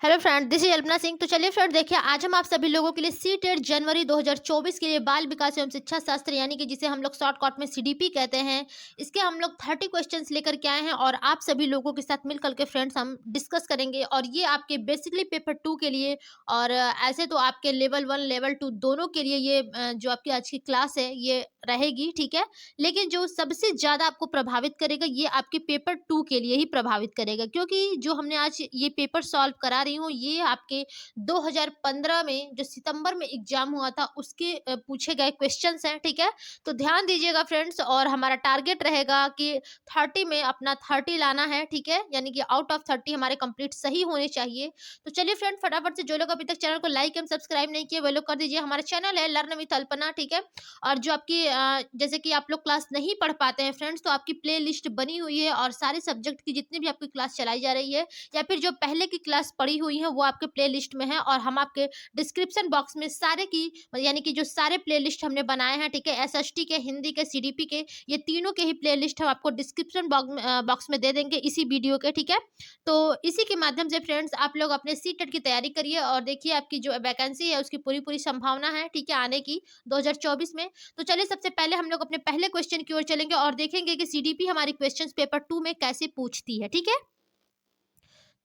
Hello friend, this is Alpana Singh. तो चलिए friend, देखिए आज हम आप सभी लोगों के लिए सीटेट जनवरी 2024 के लिए बाल विकास एवं शिक्षा शास्त्र यानी कि जिसे हम लोग शॉर्टकट में सीडीपी कहते हैं, इसके हम लोग 30 क्वेश्चंस लेकर के आए हैं और आप सभी लोगों के साथ मिलकर के फ्रेंड्स हम डिस्कस करेंगे। और ये आपके बेसिकली पेपर 2 के लिए और ऐसे तो आपके लेवल 1 लेवल 2 दोनों के लिए ये जो आपकी आज की क्लास है ये रहेगी, ठीक है। लेकिन जो सबसे ज्यादा आपको प्रभावित करेगा ये आपके पेपर 2 के लिए ही प्रभावित करेगा, क्योंकि जो हमने आज ये पेपर सॉल्व करा रही हूँ ये आपके 2015 में जो सितंबर में एग्जाम हुआ था उसके पूछे गए क्वेश्चंस हैं, ठीक है। तो ध्यान दीजिएगा फ्रेंड्स, और हमारा टारगेट रहेगा कि 30 में अपना 30 लाना है, ठीक है। यानी कि आउट ऑफ 30 हमारे कंप्लीट सही होने चाहिए। तो चलिए फ्रेंड, फटाफट से जो लोग अभी तक चैनल को लाइक एवं सब्सक्राइब नहीं किए वो लोग कर दीजिए। हमारा चैनल है लर्न विथ अल्पना, ठीक है। और जो आपकी जैसे कि आप लोग क्लास नहीं पढ़ पाते हैं फ्रेंड्स, तो आपकी प्ले लिस्ट बनी हुई है और सारे सब्जेक्ट की जितनी भी आपकी क्लास चलाई जा रही है या फिर जो पहले की क्लास पढ़ी हुई है वो आपके प्ले लिस्ट में है। और हम आपके डिस्क्रिप्शन बॉक्स में सारे की यानी कि जो सारे प्ले लिस्ट हमने बनाए हैं, ठीक है, एसएसटी के, हिंदी के, सीडीपी के, ये तीनों के ही प्ले लिस्ट हम आपको डिस्क्रिप्शन बॉक्स में दे देंगे इसी वीडियो के, ठीक है। तो इसी के माध्यम से फ्रेंड्स आप लोग अपने सीटेट की तैयारी करिए और देखिए आपकी जो वैकेंसी है उसकी पूरी पूरी संभावना है, ठीक है, आने की 2024 में। तो चलिए सबसे पहले हम लोग अपने पहले क्वेश्चन की ओर चलेंगे और देखेंगे कि सीडीपी हमारी क्वेश्चंस पेपर 2 में कैसे पूछती है, ठीक है।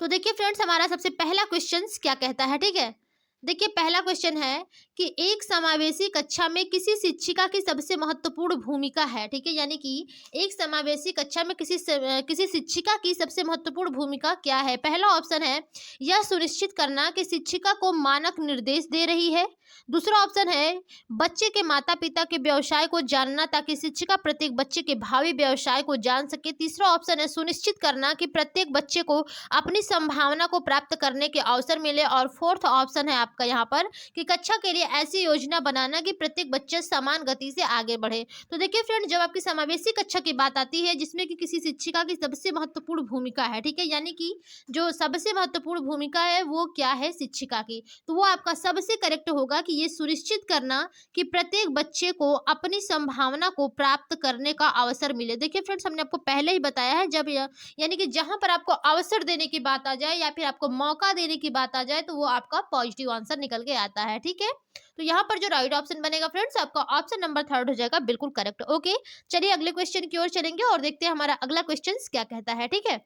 तो देखिए फ्रेंड्स, हमारा सबसे पहला क्वेश्चंस क्या कहता है, ठीक है। देखिए पहला क्वेश्चन है कि एक समावेशी कक्षा में किसी शिक्षिका की सबसे महत्वपूर्ण भूमिका है, ठीक है। यानी कि एक समावेशी कक्षा में किसी शिक्षिका की सबसे महत्वपूर्ण भूमिका क्या है। पहला ऑप्शन है यह सुनिश्चित करना कि शिक्षिका को मानक निर्देश दे रही है। दूसरा ऑप्शन है बच्चे के माता पिता के व्यवसाय को जानना ताकि शिक्षिका प्रत्येक बच्चे के भावी व्यवसाय को जान सके। तीसरा ऑप्शन है सुनिश्चित करना कि प्रत्येक बच्चे को अपनी संभावना को प्राप्त करने के अवसर मिले। और फोर्थ ऑप्शन है आपका यहाँ पर कि कक्षा के लिए ऐसी योजना बनाना कि प्रत्येक बच्चा समान गति से आगे बढ़े। तो देखिए फ्रेंड, जब आपकी समावेशी कक्षा की बात आती है जिसमें कि किसी शिक्षिका की सबसे महत्वपूर्ण भूमिका है, ठीक है, यानी कि जो सबसे महत्वपूर्ण भूमिका है वो क्या है शिक्षिका की, तो वो आपका सबसे करेक्ट होगा कि ये सुनिश्चित करना कि प्रत्येक बच्चे को अपनी संभावना को प्राप्त करने का अवसर मिले। देखिए फ्रेंड्स, हमने आपको पहले ही बताया है जब यानी कि जहां पर आपको अवसर देने की बात आ जाए या फिर आपको मौका देने की बात आ जाए तो वो आपका पॉजिटिव आंसर निकल के आता है, ठीक है। तो यहाँ पर जो राइट ऑप्शन बनेगा फ्रेंड्स आपका ऑप्शन नंबर 3 हो जाएगा, बिल्कुल करेक्ट। ओके, चलिए अगले क्वेश्चन की ओर चलेंगे और देखते हैं हमारा अगला क्वेश्चन क्या कहता है, ठीक है।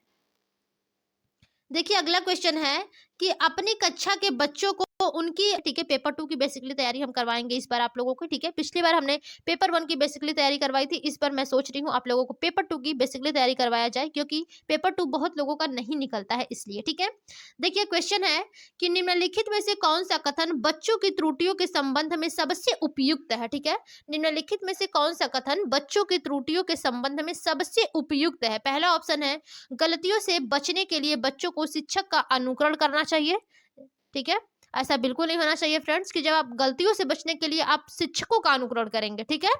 देखिए अगला क्वेश्चन है कि अपनी कक्षा के बच्चों को उनकी, ठीक है, पेपर 2 की बेसिकली तैयारी हम करवाएंगे इस बार आप लोगों को, ठीक है। पिछली बार हमने पेपर 1 की बेसिकली तैयारी करवाई थी, इस बार मैं सोच रही हूँ आप लोगों को पेपर 2 की बेसिकली तैयारी करवाया जाए क्योंकि पेपर 2 बहुत लोगों का नहीं निकलता है इसलिए, ठीक है। देखिए क्वेश्चन है कि निम्नलिखित में से कौन सा कथन बच्चों की त्रुटियों के संबंध में सबसे उपयुक्त है, ठीक है। निम्नलिखित में से कौन सा कथन बच्चों की त्रुटियों के संबंध में सबसे उपयुक्त है। पहला ऑप्शन है गलतियों से बचने के लिए बच्चों को शिक्षक का अनुकरण करना चाहिए, ठीक है। ऐसा बिल्कुल नहीं होना चाहिए फ्रेंड्स कि जब आप गलतियों से बचने के लिए आप शिक्षकों का अनुकरण करेंगे, ठीक है।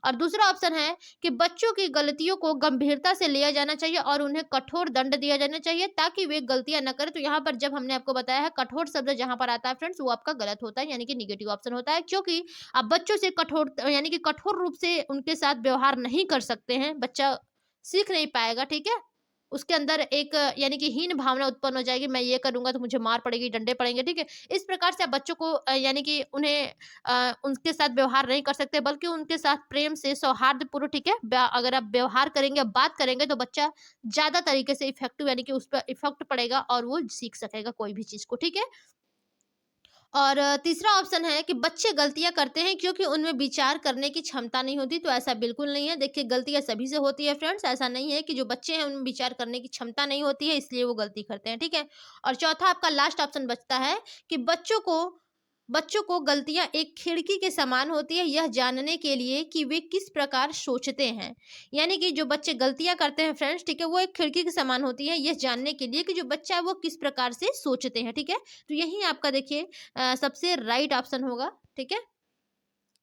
और दूसरा ऑप्शन है कि बच्चों की गलतियों को गंभीरता से लिया जाना चाहिए और उन्हें कठोर दंड दिया जाना चाहिए ताकि वे गलतियां न करें। तो यहाँ पर जब हमने आपको बताया है कठोर शब्द जहां पर आता है फ्रेंड्स वो आपका गलत होता है, यानी कि निगेटिव ऑप्शन होता है, क्योंकि आप बच्चों से कठोर यानी कि कठोर रूप से उनके साथ व्यवहार नहीं कर सकते हैं, बच्चा सीख नहीं पाएगा, ठीक है। उसके अंदर एक यानी कि हीन भावना उत्पन्न हो जाएगी, मैं ये करूँगा तो मुझे मार पड़ेगी, डंडे पड़ेंगे, ठीक है? इस प्रकार से आप बच्चों को यानी कि उन्हें उनके साथ व्यवहार नहीं कर सकते बल्कि उनके साथ प्रेम से सौहार्दपूर्ण, ठीक है? अगर आप व्यवहार करेंगे, बात करेंगे तो बच्चा ज़्यादा तरीके से इफ़ेक्टिव यानी कि उस पर इफ़ेक्ट पड़ेगा और वो सीख सकेगा कोई भी चीज़ को, ठीक है? और तीसरा ऑप्शन है कि बच्चे गलतियाँ करते हैं क्योंकि उनमें विचार करने की क्षमता नहीं होती, तो ऐसा बिल्कुल नहीं है। देखिए गलतियाँ सभी से होती है फ्रेंड्स, ऐसा नहीं है कि जो बच्चे हैं उनमें विचार करने की क्षमता नहीं होती है इसलिए वो गलती करते हैं, ठीक है। और चौथा आपका लास्ट ऑप्शन बचता है कि बच्चों को गलतियां एक खिड़की के समान होती है यह जानने के लिए कि वे किस प्रकार सोचते हैं। यानी कि जो बच्चे गलतियां करते हैं फ्रेंड्स, ठीक है, वो एक खिड़की के समान होती है यह जानने के लिए कि जो बच्चा है वो किस प्रकार से सोचते हैं, ठीक है। तो यही आपका देखिए सबसे राइट ऑप्शन होगा, ठीक है।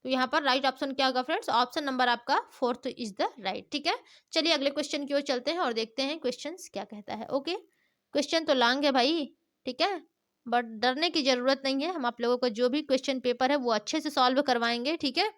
तो यहाँ पर राइट ऑप्शन क्या होगा फ्रेंड्स, ऑप्शन नंबर आपका 4th इज द राइट, ठीक है। चलिए अगले क्वेश्चन की ओर चलते हैं और देखते हैं क्वेश्चन क्या कहता है। ओके, क्वेश्चन तो लॉन्ग है भाई, ठीक है, बट डरने की जरूरत नहीं है। हम आप लोगों को जो भी क्वेश्चन पेपर है वो अच्छे से सॉल्व करवाएंगे, ठीक है।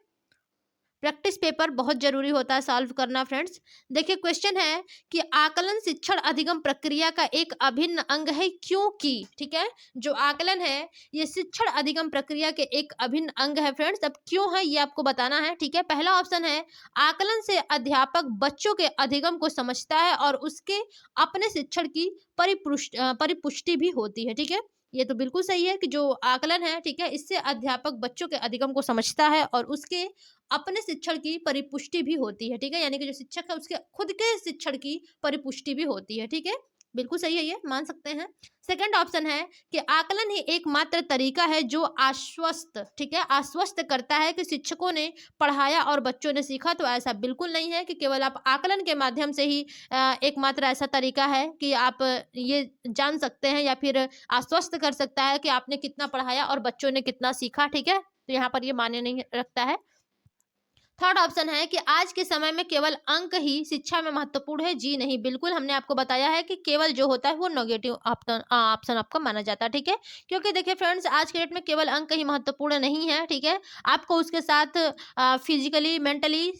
प्रैक्टिस पेपर बहुत जरूरी होता है सॉल्व करना फ्रेंड्स। देखिए क्वेश्चन है कि आकलन शिक्षण अधिगम प्रक्रिया का एक अभिन्न अंग है क्योंकि, ठीक है, जो आकलन है ये शिक्षण अधिगम प्रक्रिया के एक अभिन्न अंग है फ्रेंड्स। अब क्यों है ये आपको बताना है, ठीक है। पहला ऑप्शन है आकलन से अध्यापक बच्चों के अधिगम को समझता है और उसके अपने शिक्षण की परिपुष्टि भी होती है, ठीक है। ये तो बिल्कुल सही है कि जो आकलन है, ठीक है, इससे अध्यापक बच्चों के अधिगम को समझता है और उसके अपने शिक्षण की परिपुष्टि भी होती है, ठीक है। यानी कि जो शिक्षक है उसके खुद के शिक्षण की परिपुष्टि भी होती है, ठीक है। बिल्कुल सही है, ये मान सकते हैं। सेकंड ऑप्शन है कि आकलन ही एकमात्र तरीका है जो आश्वस्त, ठीक है, आश्वस्त करता है कि शिक्षकों ने पढ़ाया और बच्चों ने सीखा। तो ऐसा बिल्कुल नहीं है कि केवल आप आकलन के माध्यम से ही एकमात्र ऐसा तरीका है कि आप ये जान सकते हैं या फिर आश्वस्त कर सकता है कि आपने कितना पढ़ाया और बच्चों ने कितना सीखा, ठीक है। तो यहाँ पर ये मान्य नहीं रखता है। थर्ड ऑप्शन है कि आज के समय में केवल अंक ही शिक्षा में महत्वपूर्ण है। जी नहीं, बिल्कुल हमने आपको बताया है कि केवल जो होता है वो नेगेटिव ऑप्शन आपका माना जाता है, ठीक है। क्योंकि देखिए फ्रेंड्स आज के डेट में केवल अंक ही महत्वपूर्ण नहीं है, ठीक है। आपको उसके साथ फिजिकली मेंटली,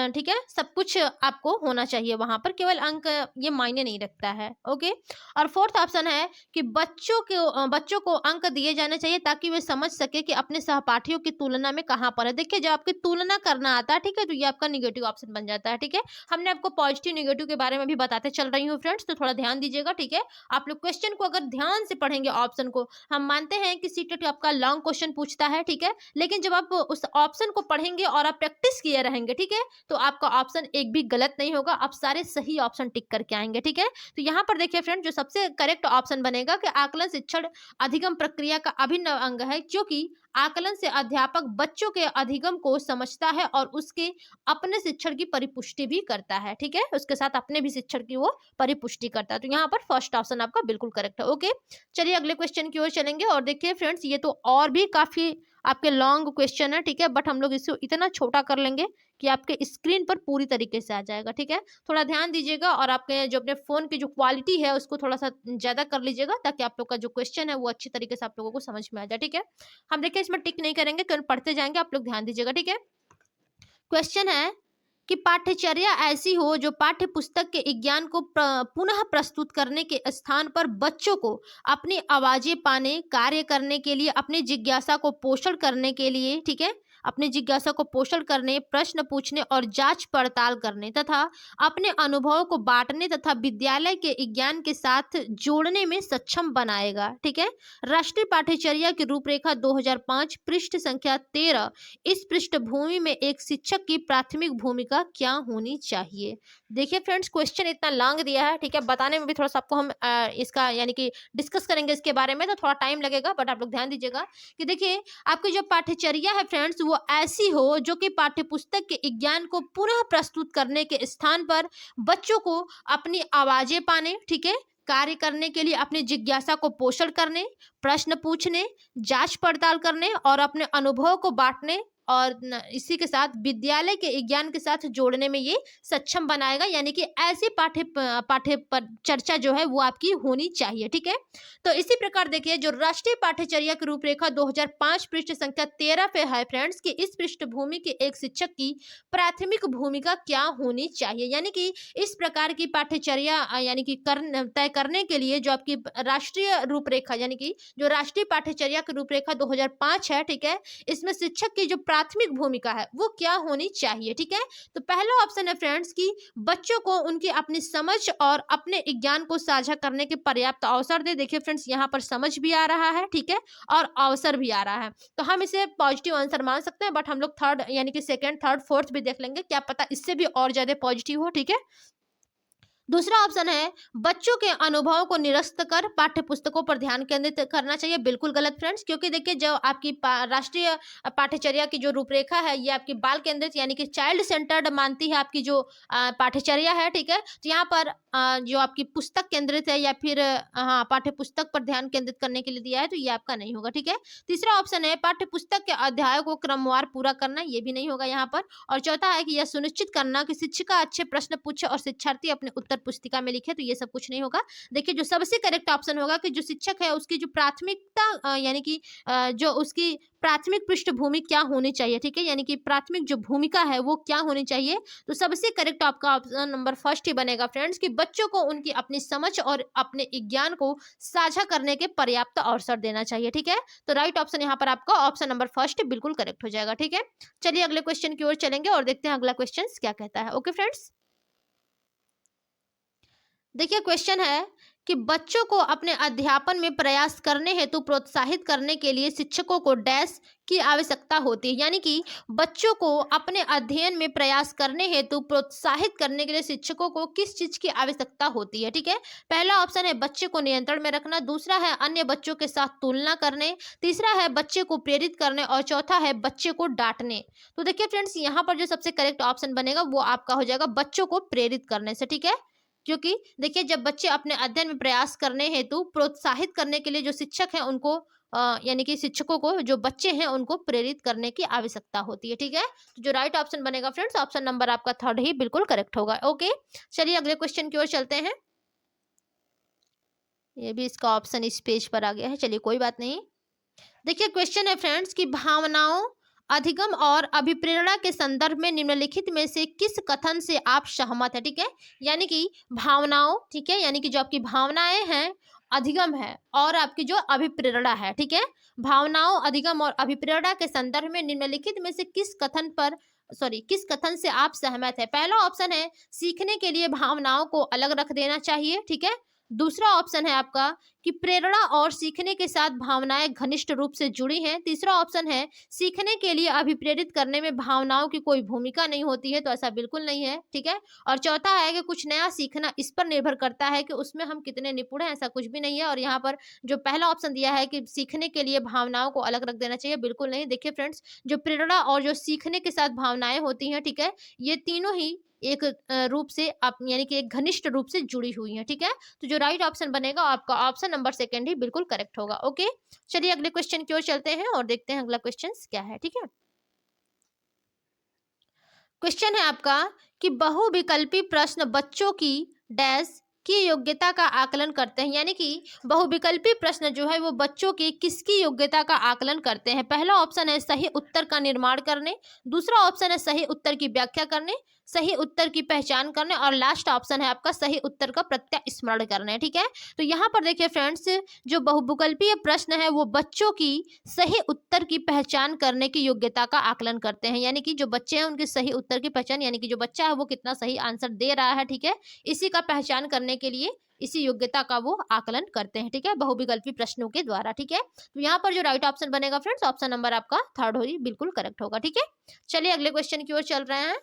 ठीक है, सब कुछ आपको होना चाहिए वहां पर, केवल अंक ये मायने नहीं रखता है। ओके। और फोर्थ ऑप्शन है कि बच्चों को अंक दिए जाने चाहिए ताकि वे समझ सके कि अपने सहपाठियों की तुलना में कहाँ पर है। देखिए जब आपकी तुलना करना आता है, ठीक है, तो ये आपका निगेटिव ऑप्शन बन जाता है, ठीक है। हमने आपको पॉजिटिव निगेटिव के बारे में भी बताते चल रही हूँ फ्रेंड्स, तो थोड़ा ध्यान दीजिएगा, ठीक है। आप लोग क्वेश्चन को अगर ध्यान से पढ़ेंगे ऑप्शन को, हम मानते हैं कि सीटेट आपका लॉन्ग क्वेश्चन पूछता है, ठीक है, लेकिन जब आप उस ऑप्शन को पढ़ेंगे और आप प्रैक्टिस किए रहेंगे, ठीक है, तो आपका ऑप्शन एक भी गलत नहीं होगा, आप सारे सही ऑप्शन टिक करके आएंगे, ठीक है। तो यहाँ पर देखिए फ्रेंड जो सबसे करेक्ट ऑप्शन बनेगा कि आकलन शिक्षण अधिगम प्रक्रिया का अभिन्न अंग है क्योंकि आकलन से अध्यापक बच्चों के अधिगम को समझता है और उसके अपने शिक्षण की परिपुष्टि भी करता है, ठीक है, उसके साथ अपने भी शिक्षण की वो परिपुष्टि करता है। तो यहाँ पर फर्स्ट ऑप्शन आपका बिल्कुल करेक्ट है। ओके, चलिए अगले क्वेश्चन की ओर चलेंगे। और देखिए फ्रेंड्स ये तो और भी काफी आपके लॉन्ग क्वेश्चन है, ठीक है, बट हम लोग इसे इतना छोटा कर लेंगे कि आपके स्क्रीन पर पूरी तरीके से आ जाएगा, ठीक है। थोड़ा ध्यान दीजिएगा और आपके जो अपने फोन की जो क्वालिटी है उसको थोड़ा सा ज्यादा कर लीजिएगा ताकि आप लोग का जो क्वेश्चन है वो अच्छी तरीके से आप लोगों को समझ में आ जाए, ठीक है। हम देखिए इसमें टिक नहीं करेंगे, केवल पढ़ते जाएंगे, आप लोग ध्यान दीजिएगा, ठीक है। क्वेश्चन है कि पाठ्यचर्या ऐसी हो जो पाठ्य पुस्तक के ज्ञान को पुनः प्रस्तुत करने के स्थान पर बच्चों को अपनी आवाजें पाने, कार्य करने के लिए, अपनी जिज्ञासा को पोषण करने के लिए, ठीक है, अपनी जिज्ञासा को पोषण करने, प्रश्न पूछने और जांच पड़ताल करने तथा अपने अनुभवों को बांटने तथा विद्यालय के ज्ञान के साथ जोड़ने में सक्षम बनाएगा, ठीक है। राष्ट्रीय पाठ्यचर्या की रूपरेखा 2005 पृष्ठ संख्या 13। इस पृष्ठभूमि में एक शिक्षक की प्राथमिक भूमिका क्या होनी चाहिए। देखिए फ्रेंड्स क्वेश्चन इतना लॉन्ग दिया है, ठीक है, बताने में भी थोड़ा सा आपको हम इसका यानी कि डिस्कस करेंगे इसके बारे में, तो थोड़ा टाइम लगेगा, बट आप लोग ध्यान दीजिएगा कि देखिए आपकी जो पाठ्यचर्या है फ्रेंड्स वो ऐसी हो जो कि पाठ्यपुस्तक के ज्ञान को पुनः प्रस्तुत करने के स्थान पर बच्चों को अपनी आवाजें पाने, ठीक है, कार्य करने के लिए अपनी जिज्ञासा को पोषण करने, प्रश्न पूछने, जांच पड़ताल करने और अपने अनुभव को बांटने और इसी के साथ विद्यालय के ज्ञान के साथ जोड़ने में ये सक्षम बनाएगा। यानी कि ऐसी पाठ्य पर चर्चा जो है वो आपकी होनी चाहिए, ठीक है। तो इसी प्रकार देखिए जो राष्ट्रीय पाठ्यचर्या की रूपरेखा 2005 पृष्ठ संख्या 13 पे है फ्रेंड्स कि इस पृष्ठभूमि के एक शिक्षक की प्राथमिक भूमिका क्या होनी चाहिए। यानी कि इस प्रकार की पाठ्यचर्या यानी कि तय करने के लिए जो आपकी राष्ट्रीय रूपरेखा यानी कि जो राष्ट्रीय पाठ्यचर्या की रूपरेखा 2005 है, ठीक है, इसमें शिक्षक की जो प्राथमिक भूमिका है वो क्या होनी चाहिए, ठीक है। तो पहला ऑप्शन है फ्रेंड्स कि बच्चों को उनकी अपनी समझ और अपने ज्ञान को साझा करने के पर्याप्त अवसर दे। देखिए फ्रेंड्स यहाँ पर समझ भी आ रहा है, ठीक है, और अवसर भी आ रहा है, तो हम इसे पॉजिटिव आंसर मान सकते हैं, बट हम लोग थर्ड यानी कि सेकंड थर्ड फोर्थ भी देख लेंगे, क्या पता इससे भी और ज्यादा पॉजिटिव हो, ठीक है। दूसरा ऑप्शन है बच्चों के अनुभवों को निरस्त कर पाठ्य पुस्तकों पर ध्यान केंद्रित करना चाहिए। बिल्कुल गलत फ्रेंड्स, क्योंकि देखिए जो आपकी राष्ट्रीय पाठ्यचर्या की जो रूपरेखा है ये आपकी बाल केंद्रित यानी कि चाइल्ड सेंटर्ड मानती है आपकी जो पाठ्यचर्या है, ठीक है। तो यहाँ पर जो आपकी पुस्तक केंद्रित है या फिर हाँ पाठ्य पुस्तक पर ध्यान केंद्रित करने के लिए दिया है, तो ये आपका नहीं होगा, ठीक है। तीसरा ऑप्शन है पाठ्य पुस्तक के अध्यायों को क्रमवार पूरा करना, ये भी नहीं होगा यहाँ पर। और चौथा है कि यह सुनिश्चित करना कि शिक्षिका अच्छे प्रश्न पूछे और शिक्षार्थी अपने उत्तर उत्तर पुस्तिका में लिखे, तो ये सब कुछ नहीं होगा। देखिए जो सबसे करेक्ट ऑप्शन होगा कि जो शिक्षक है उसकी जो प्राथमिकता यानी कि जो उसकी प्राथमिक पृष्ठभूमि क्या होनी चाहिए, ठीक है, यानी कि प्राथमिक जो भूमिका है वो क्या होनी चाहिए। तो सबसे करेक्ट आपका ऑप्शन नंबर फर्स्ट ही बनेगा फ्रेंड्स, कि बच्चों को उनकी अपनी समझ और अपने ज्ञान को साझा करने के पर्याप्त अवसर देना चाहिए, ठीक है। तो राइट ऑप्शन यहाँ पर आपका ऑप्शन नंबर फर्स्ट बिल्कुल करेक्ट हो जाएगा, ठीक है। चलिए अगले क्वेश्चन की ओर चलेंगे और देखते हैं अगला क्वेश्चन क्या कहता है। ओके फ्रेंड्स, देखिए क्वेश्चन है कि बच्चों को अपने अध्यापन में प्रयास करने हेतु प्रोत्साहित करने के लिए शिक्षकों को डैश की आवश्यकता होती है, यानी कि बच्चों को अपने अध्ययन में प्रयास करने हेतु प्रोत्साहित करने के लिए शिक्षकों को किस चीज की आवश्यकता होती है, ठीक है। पहला ऑप्शन है बच्चे को नियंत्रण में रखना, दूसरा है अन्य बच्चों के साथ तुलना करने, तीसरा है बच्चे को प्रेरित करने और चौथा है बच्चे को डांटने। तो देखिए फ्रेंड्स यहाँ पर जो सबसे करेक्ट ऑप्शन बनेगा वो आपका हो जाएगा बच्चों को प्रेरित करने से, ठीक है। क्योंकि देखिए जब बच्चे अपने अध्ययन में प्रयास करने हेतु प्रोत्साहित करने के लिए जो शिक्षक हैं उनको यानी कि शिक्षकों को जो बच्चे हैं उनको प्रेरित करने की आवश्यकता होती है, ठीक है। तो जो राइट ऑप्शन बनेगा फ्रेंड्स ऑप्शन नंबर आपका थर्ड ही बिल्कुल करेक्ट होगा। ओके, चलिए अगले क्वेश्चन की ओर चलते हैं। ये भी इसका ऑप्शन इस पेज पर आ गया है, चलिए कोई बात नहीं। देखिए क्वेश्चन है फ्रेंड्स कि भावनाओं अधिगम और अभिप्रेरणा के संदर्भ में निम्नलिखित में से किस कथन से आप सहमत है, ठीक है। यानी कि भावनाओं, ठीक है, यानी कि जो आपकी भावनाएं हैं, अधिगम है और आपकी जो अभिप्रेरणा है, ठीक है। भावनाओं अधिगम और अभिप्रेरणा के संदर्भ में निम्नलिखित में से किस कथन से आप सहमत है। पहला ऑप्शन है सीखने के लिए भावनाओं को अलग रख देना चाहिए, ठीक है। दूसरा ऑप्शन है आपका कि प्रेरणा और सीखने के साथ भावनाएं घनिष्ठ रूप से जुड़ी हैं। तीसरा ऑप्शन है सीखने के लिए अभिप्रेरित करने में भावनाओं की कोई भूमिका नहीं होती है, तो ऐसा बिल्कुल नहीं है, ठीक है। और चौथा है कि कुछ नया सीखना इस पर निर्भर करता है कि उसमें हम कितने निपुण हैं, ऐसा कुछ भी नहीं है। और यहाँ पर जो पहला ऑप्शन दिया है कि सीखने के लिए भावनाओं को अलग रख देना चाहिए, बिल्कुल नहीं। देखिए फ्रेंड्स जो प्रेरणा और जो सीखने के साथ भावनाएं होती हैं, ठीक है, ये तीनों ही एक रूप से आप यानी कि एक घनिष्ठ रूप से जुड़ी हुई है, ठीक है। तो जो राइट ऑप्शन बनेगा आपका ऑप्शन नंबर सेकंड ही बिल्कुल करेक्ट होगा। ओके, चलिए अगले क्वेश्चन की ओर चलते हैं और देखते हैं अगला क्वेश्चन क्या है, ठीक है। क्वेश्चन है आपका कि बहुविकल्पी प्रश्न बच्चों की डैश की योग्यता का आकलन करते हैं, यानी कि बहुविकल्पी प्रश्न जो है वो बच्चों की किसकी योग्यता का आकलन करते हैं। पहला ऑप्शन है सही उत्तर का निर्माण करने, दूसरा ऑप्शन है सही उत्तर की व्याख्या करने, सही उत्तर की पहचान करने और लास्ट ऑप्शन है आपका सही उत्तर का प्रत्यास्मरण करने, ठीक है। तो यहाँ पर देखिए फ्रेंड्स जो बहुविकल्पीय प्रश्न है वो बच्चों की सही उत्तर की पहचान करने की योग्यता का आकलन करते हैं, यानी कि जो बच्चे हैं उनके सही उत्तर की पहचान, यानी कि जो बच्चा है वो कितना सही आंसर दे रहा है, ठीक है, इसी का पहचान करने के लिए इसी योग्यता का वो आकलन करते हैं, ठीक है, बहुविकल्पी प्रश्नों के द्वारा, ठीक है। तो यहाँ पर जो राइट ऑप्शन बनेगा फ्रेंड्स ऑप्शन नंबर आपका थर्ड ही बिल्कुल करेक्ट होगा, ठीक है। चलिए अगले क्वेश्चन की ओर चल रहे हैं।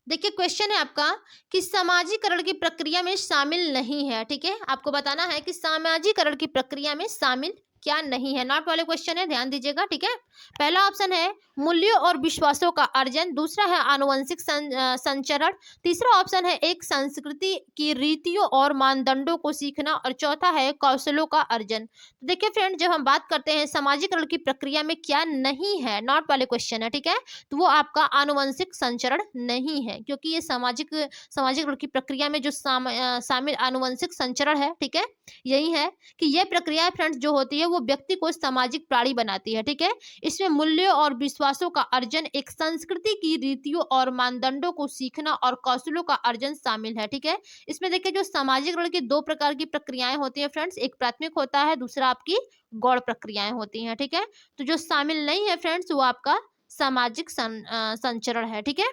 देखिए क्वेश्चन है आपका कि सामाजिकरण की प्रक्रिया में शामिल नहीं है, ठीक है, आपको बताना है कि सामाजिकरण की प्रक्रिया में शामिल क्या नहीं है। नॉट वाले क्वेश्चन है, ध्यान दीजिएगा, ठीक है। पहला ऑप्शन है मूल्यों और विश्वासों का अर्जन, दूसरा है आनुवंशिक संचरण, तीसरा ऑप्शन है एक संस्कृति की रीतियों और मानदंडों को सीखना और चौथा है कौशलों का अर्जन। तो देखिए फ्रेंड जब हम बात करते हैं सामाजिकरण की प्रक्रिया में क्या नहीं है, नॉट वाले क्वेश्चन है, ठीक है, तो वो आपका आनुवंशिक संचरण नहीं है, क्योंकि ये सामाजिकरण की प्रक्रिया में जो शामिल आनुवंशिक संचरण है, ठीक है, यही है कि यह प्रक्रिया फ्रेंड्स जो होती है वो व्यक्ति को सामाजिक प्राणी बनाती है, ठीक है। इसमें मूल्यों और विश्वासों का अर्जन, एक संस्कृति की रीतियों और मानदंडों को सीखना और कौशलों का अर्जन शामिल है, ठीक है। इसमें देखिए जो सामाजिकरण की दो प्रकार की प्रक्रियाएं होती है फ्रेंड्स, एक प्राथमिक होता है, दूसरा आपकी गौण प्रक्रियाएं होती हैं, ठीक है। तो जो शामिल नहीं है फ्रेंड्स वो आपका सामाजिक संचरण है, ठीक है।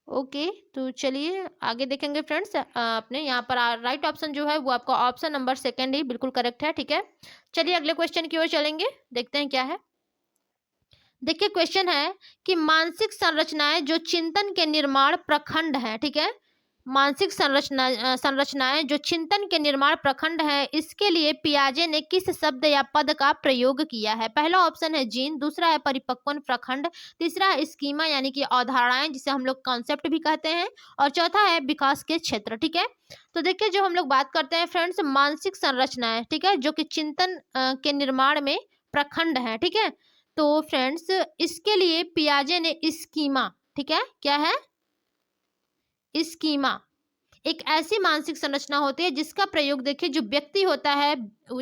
ओके, तो चलिए आगे देखेंगे फ्रेंड्स। अपने यहाँ पर राइट ऑप्शन जो है वो आपका ऑप्शन नंबर सेकंड ही बिल्कुल करेक्ट है, ठीक है। चलिए अगले क्वेश्चन की ओर चलेंगे, देखते हैं क्या है। देखिए क्वेश्चन है कि मानसिक संरचनाएं जो चिंतन के निर्माण प्रखंड है, ठीक है, मानसिक संरचनाएं जो चिंतन के निर्माण प्रखंड है, इसके लिए पियाजे ने किस शब्द या पद का प्रयोग किया है। पहला ऑप्शन है जीन, दूसरा है परिपक्वन प्रखंड, तीसरा है स्कीमा यानी कि अवधारणाएं जिसे हम लोग कॉन्सेप्ट भी कहते हैं और चौथा है विकास के क्षेत्र, ठीक है। तो देखिए जो हम लोग बात करते हैं फ्रेंड्स मानसिक संरचनाएं, ठीक है, जो कि चिंतन के निर्माण में प्रखंड है, ठीक है। तो फ्रेंड्स इसके लिए पियाजे ने स्कीमा, ठीक है, क्या है, स्कीमा एक ऐसी मानसिक संरचना होती है जिसका प्रयोग देखिए जो व्यक्ति होता है,